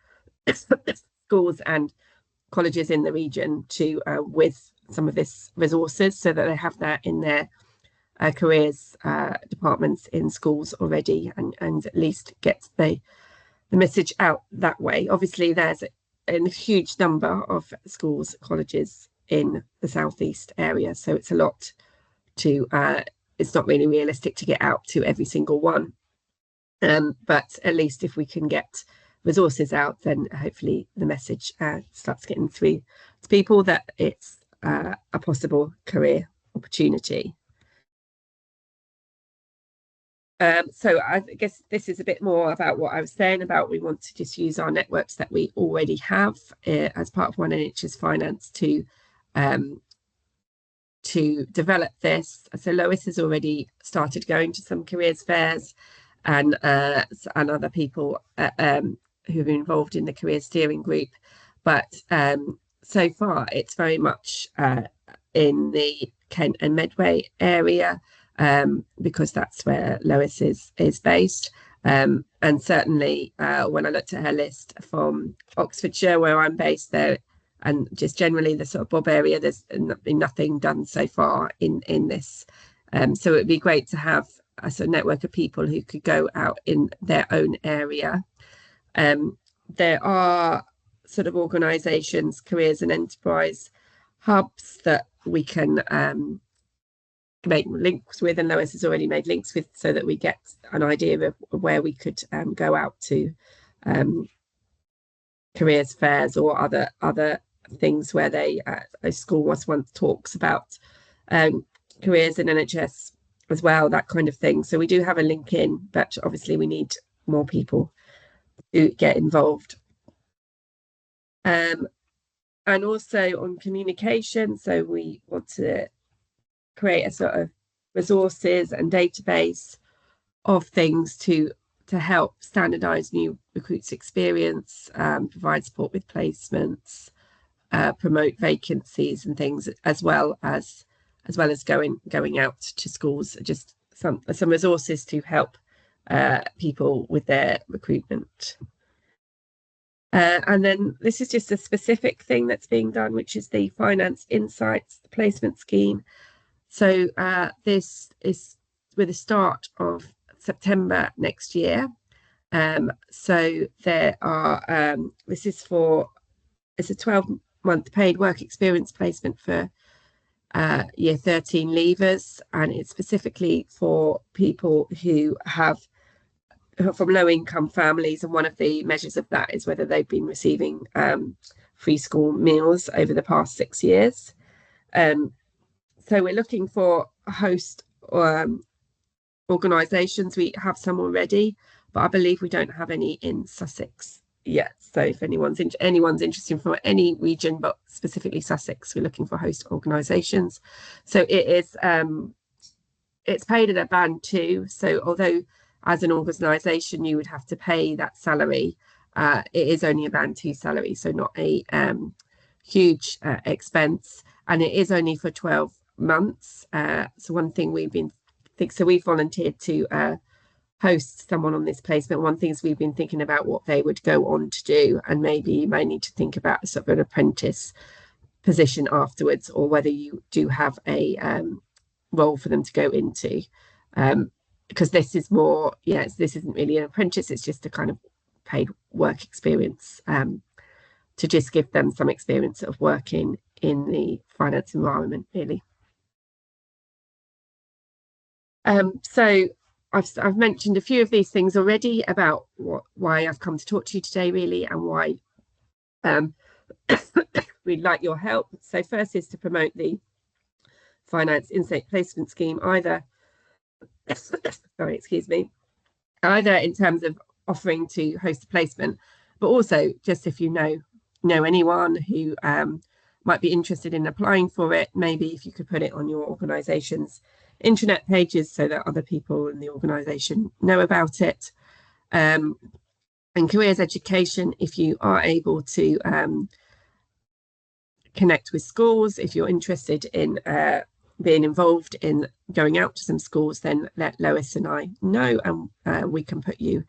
schools and colleges in the region to with some of this resources, so that they have that in their careers departments in schools already, and at least get the message out that way. Obviously, there's a huge number of schools, colleges in the southeast area, so it's a lot to it's not really realistic to get out to every single one, but at least if we can get resources out, then hopefully the message starts getting through to people that it's a possible career opportunity. So I guess this is a bit more about what I was saying about we want to just use our networks that we already have as part of One NHS Finance to develop this. So Lois has already started going to some careers fairs, and other people who have been involved in the career steering group, but so far it's very much in the Kent and Medway area, because that's where Lois is based, and certainly when I looked at her list from Oxfordshire, where I'm based there, and just generally the sort of Bob area, there's been nothing done so far in this, so it would be great to have a sort of network of people who could go out in their own area. There are sort of organisations, careers and enterprise hubs that we can make links with, and Lois has already made links with, so that we get an idea of where we could go out to careers fairs or other things where a school once talks about careers in NHS as well, that kind of thing. So we do have a link in, but obviously we need more people to get involved. And also on communication, so we want to create a sort of resources and database of things to help standardise new recruits' experience, provide support with placements, promote vacancies and things, as well as going out to schools, just some resources to help people with their recruitment. And then this is just a specific thing that's being done, which is the Finance Insights, the placement scheme. So this is with the start of September next year. So there are, it's a 12-month paid work experience placement for year 13 leavers, and it's specifically for people who have from low income families, and one of the measures of that is whether they've been receiving free school meals over the past 6 years. So we're looking for a host organisations. We have some already, but I believe we don't have any in Sussex yet. So if anyone's interested from any region, but specifically Sussex, we're looking for host organisations. So it is it's paid at a band 2. So although as an organisation you would have to pay that salary, it is only a band 2 salary, so not a huge expense, and it is only for 12 months. So one thing we've volunteered to host someone on this placement. One thing is we've been thinking about what they would go on to do, and maybe you may need to think about sort of an apprentice position afterwards, or whether you do have a role for them to go into, because this is more, this isn't really an apprentice, it's just a kind of paid work experience, to just give them some experience of working in the finance environment, really. So I've mentioned a few of these things already about why I've come to talk to you today, really, and why we'd like your help. So first is to promote the Finance Insight Placement Scheme, either either in terms of offering to host a placement, but also just if you know anyone who might be interested in applying for it, maybe if you could put it on your organisation's intranet pages so that other people in the organisation know about it. And careers education, if you are able to connect with schools, if you're interested in being involved in going out to some schools, then let Lois and I know, and we can put you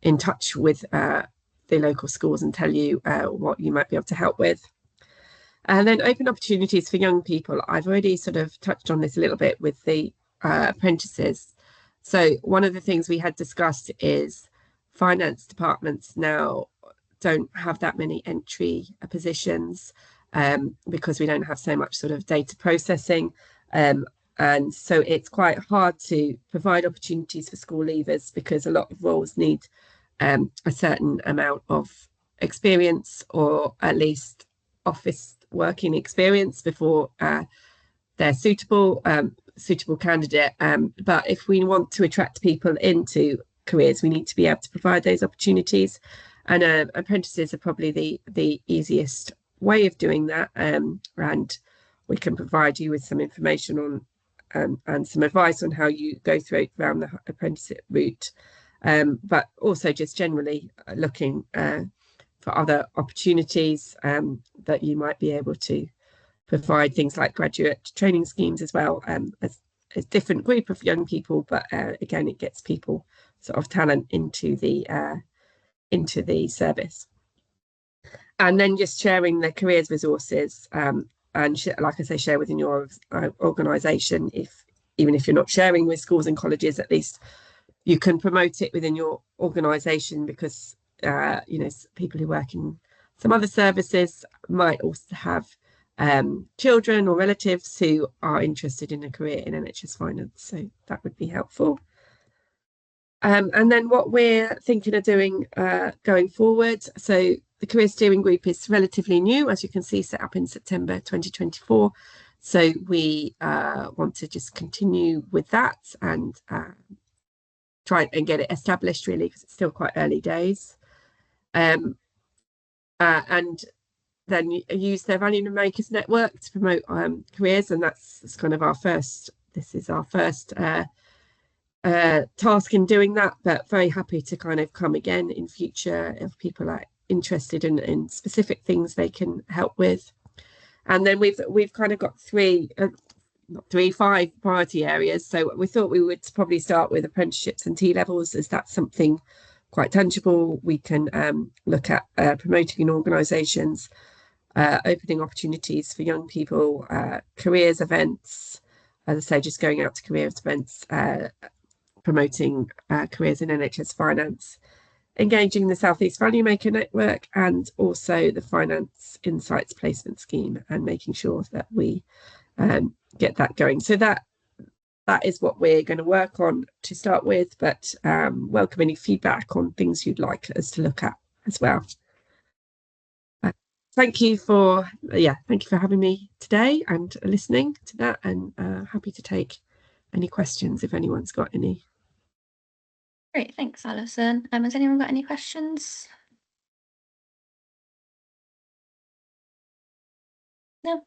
in touch with the local schools and tell you what you might be able to help with. And then open opportunities for young people. I've already sort of touched on this a little bit with the apprentices. So one of the things we had discussed is finance departments now don't have that many entry positions because we don't have so much sort of data processing. And so it's quite hard to provide opportunities for school leavers because a lot of roles need a certain amount of experience, or at least office working experience, before they're suitable candidate. But if we want to attract people into careers, we need to be able to provide those opportunities, and apprentices are probably the easiest way of doing that. And we can provide you with some information on and some advice on how you go around the apprenticeship route, but also just generally looking for other opportunities that you might be able to provide, things like graduate training schemes as well, as a different group of young people, but again, it gets people sort of talent into the service. And then just sharing the careers resources, and like I say, share within your organisation. Even if you're not sharing with schools and colleges, at least you can promote it within your organisation, because people who work in some other services might also have children or relatives who are interested in a career in NHS finance, so that would be helpful. And then what we're thinking of doing going forward, so the career steering group is relatively new, as you can see, set up in September 2024. So we want to just continue with that and try and get it established, really, because it's still quite early days. And then use their Value Makers network to promote careers, and that's kind of our first task in doing that, but very happy to kind of come again in future if people are interested in specific things they can help with. And then we've kind of got five priority areas. So we thought we would probably start with apprenticeships and T-levels, as that's something quite tangible. We can look at promoting in organisations, opening opportunities for young people, careers events, as I say, just going out to careers events, promoting careers in NHS finance, engaging the South East Value Maker Network, and also the Finance Insights Placement Scheme, and making sure that we get that going. So that is what we're going to work on to start with, but welcome any feedback on things you'd like us to look at as well. Thank you for having me today and listening to that, and happy to take any questions if anyone's got any. Great, thanks, Alison. Has anyone got any questions? No,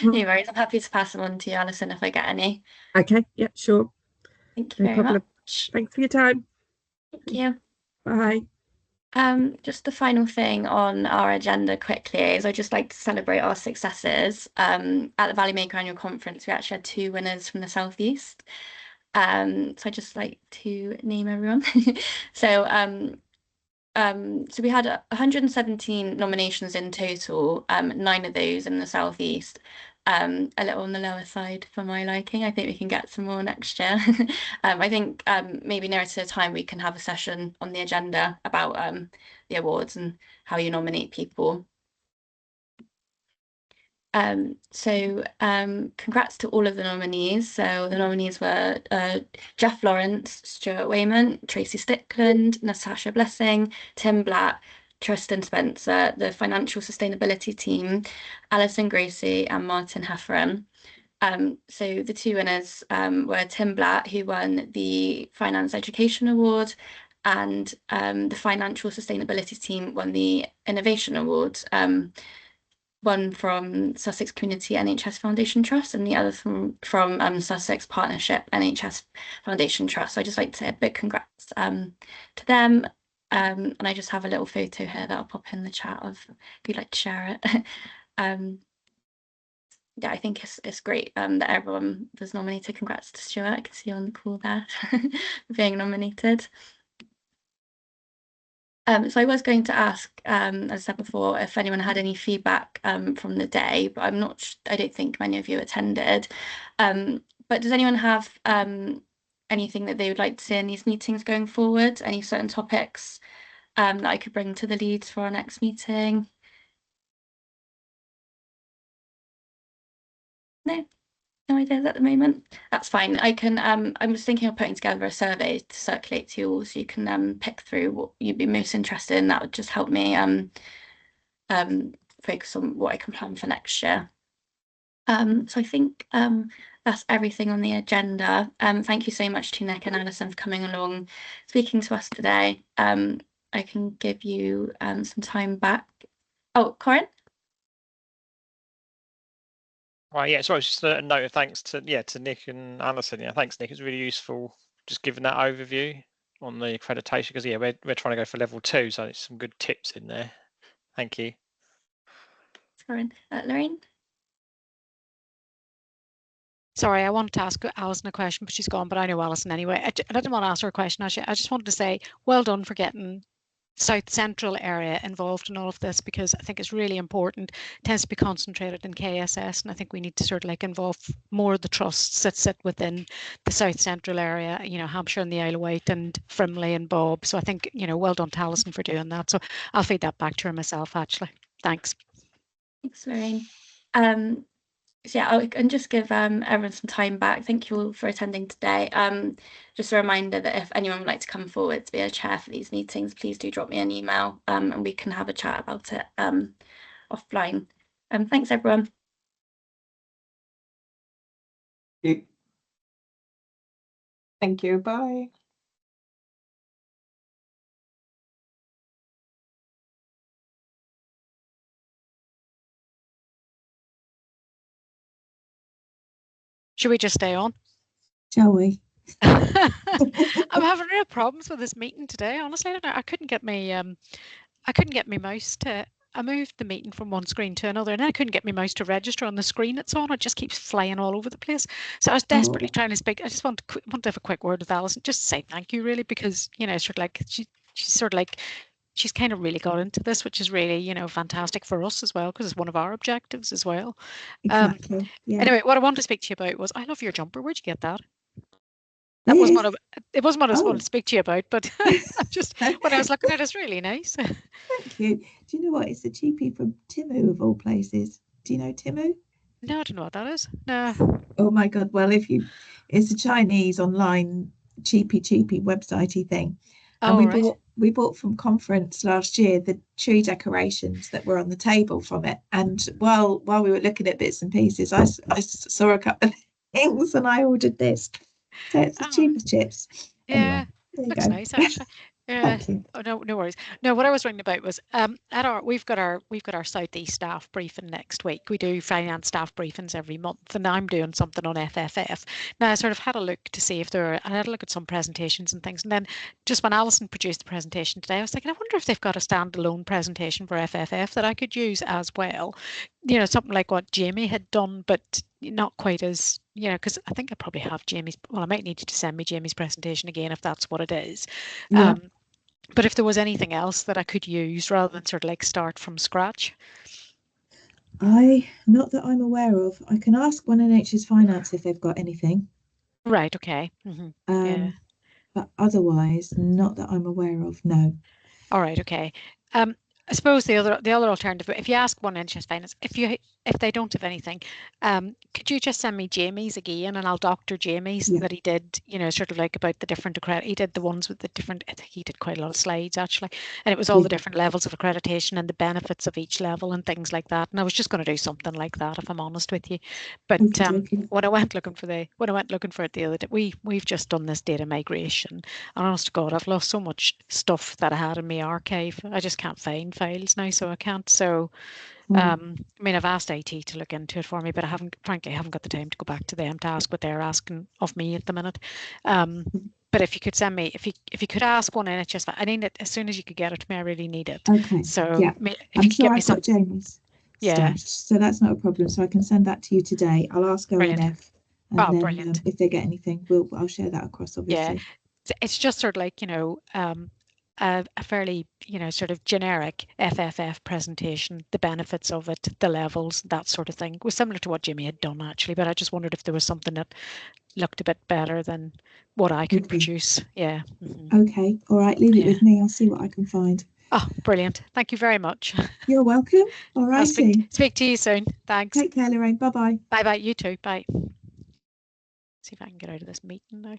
no worries. I'm happy to pass them on to you, Alison, if I get any. Okay, yeah, sure. Thank you very much. Thanks for your time. Thank you. Bye. Just the final thing on our agenda quickly is I'd just like to celebrate our successes. At the Value Maker Annual Conference, we actually had 2 winners from the South East. So I'd just like to name everyone. So we had 117 nominations in total, 9 of those in the South East. A little on the lower side for my liking. I think we can get some more next year. I think maybe nearer to the time we can have a session on the agenda about the awards and how you nominate people. Congrats to all of the nominees. So the nominees were Jeff Lawrence, Stuart Wayman, Tracy Stickland, Natasha Blessing, Tim Blatt, Tristan Spencer, the Financial Sustainability Team, Alison Gracie, and Martin Hefferon. So the 2 winners were Tim Blatt, who won the Finance Education Award, and the Financial Sustainability Team won the Innovation Award. One from Sussex Community NHS Foundation Trust, and the other from Sussex Partnership NHS Foundation Trust. So I'd just like to say a big congrats to them. And I just have a little photo here that I'll pop in the chat of if you'd like to share it. Yeah, I think it's great that everyone was nominated. Congrats to Stuart. I can see you on the call there for being nominated. So I was going to ask, as I said before, if anyone had any feedback from the day, but I don't think many of you attended. But does anyone have anything that they would like to see in these meetings going forward? Any certain topics that I could bring to the leads for our next meeting? No ideas at the moment. That's fine. I can I'm just thinking of putting together a survey to circulate to you all, so you can pick through what you'd be most interested in. That would just help me focus on what I can plan for next year. So I think that's everything on the agenda. Thank you so much to Nick and Alison for coming along, speaking to us today. I can give you some time back. Oh, Corin? Right, yeah, sorry, just a note of thanks to Nick and Alison. Yeah, thanks, Nick. It's really useful just giving that overview on the accreditation, because we're trying to go for level 2, so there's some good tips in there. Thank you. Corin. Lorraine? Sorry, I wanted to ask Alison a question, but she's gone. But I know Alison anyway. I didn't want to ask her a question. Actually, I just wanted to say, well done for getting South Central area involved in all of this, because I think it's really important. It tends to be concentrated in KSS, and I think we need to sort of like involve more of the trusts that sit within the South Central area, you know, Hampshire and the Isle of Wight and Frimley and Bob. So I think, you know, well done to Alison for doing that. So I'll feed that back to her myself, actually. Thanks. Thanks, Lorraine. So yeah, I can just give everyone some time back. Thank you all for attending today. Just a reminder that if anyone would like to come forward to be a chair for these meetings, please do drop me an email and we can have a chat about it offline. Thanks, everyone. Thank you. Bye. Should we just stay on? Shall we? I'm having real problems with this meeting today. Honestly, I don't know. I couldn't get my mouse to. I moved the meeting from one screen to another, and then I couldn't get my mouse to register on the screen it's on. It just keeps flying all over the place. So I was desperately trying to speak. I just want to have a quick word with Alison, just to say thank you, really, because, you know, sort of like she's sort of like. She's kind of really got into this, which is really, you know, fantastic for us as well, because it's one of our objectives as well. Exactly. Yeah. Anyway, what I wanted to speak to you about was, I love your jumper. Where'd you get that? That wasn't what it wasn't what I wanted to speak to you about, but just when I was looking at it, it's really nice. Thank you. Do you know what? It's a cheapie from Temu, of all places. Do you know Temu? No, I don't know what that is. No. Oh my God. Well, it's a Chinese online cheapy websitey thing. And we bought from conference last year the tree decorations that were on the table from it. And while we were looking at bits and pieces, I saw a couple of things and I ordered this. So it's as cheap as chips. Yeah, anyway, looks nice actually. Oh, no worries. No, what I was wondering about was we've got our Southeast staff briefing next week. We do finance staff briefings every month, and I'm doing something on FFF. Now I sort of had a look to see if I had a look at some presentations and things, and then just when Alison produced the presentation today, I was thinking, I wonder if they've got a standalone presentation for FFF that I could use as well. You know, something like what Jamie had done, but not quite as, you know, because I think I probably have Jamie's. Well, I might need you to send me Jamie's presentation again if that's what it is. Yeah. But if there was anything else that I could use rather than sort of like start from scratch. Not that I'm aware of. I can ask One NHS Finance if they've got anything. Right. Okay. Mm-hmm. Yeah. But otherwise, not that I'm aware of. No. All right. Okay. I suppose the other alternative, if you ask One NHS Finance, if they don't have anything, could you just send me Jamie's again, and I'll doctor Jamie's that he did, you know, sort of like about the different he did the ones with the different. I think he did quite a lot of slides actually, and it was all the different levels of accreditation and the benefits of each level and things like that. And I was just going to do something like that, if I'm honest with you. But when I went looking for it the other day, we've just done this data migration, and honest to God, I've lost so much stuff that I had in my archive. I just can't find files now, so I can't. So I mean, I've asked IT to look into it for me, but I haven't got the time to go back to them to ask what they're asking of me at the minute. But if you could send me, if you could ask One NHS, I need it as soon as you could get it to me. I really need it. Okay. So yeah, I'm sure I've got Jamie's stuff, so that's not a problem. So I can send that to you today. I'll ask ONF, and then brilliant. If they get anything, I'll share that across. Obviously. Yeah, it's just sort of like, you know, a fairly, sort of generic FFF presentation, the benefits of it, the levels, that sort of thing. It was similar to what Jimmy had done actually, but I just wondered if there was something that looked a bit better than what I could produce. Yeah. Okay. All right. Leave it with me. I'll see what I can find. Oh, brilliant. Thank you very much. You're welcome. All right. Speak to you soon. Thanks. Take care, Lorraine. Bye-bye. Bye-bye. You too. Bye. See if I can get out of this meeting now.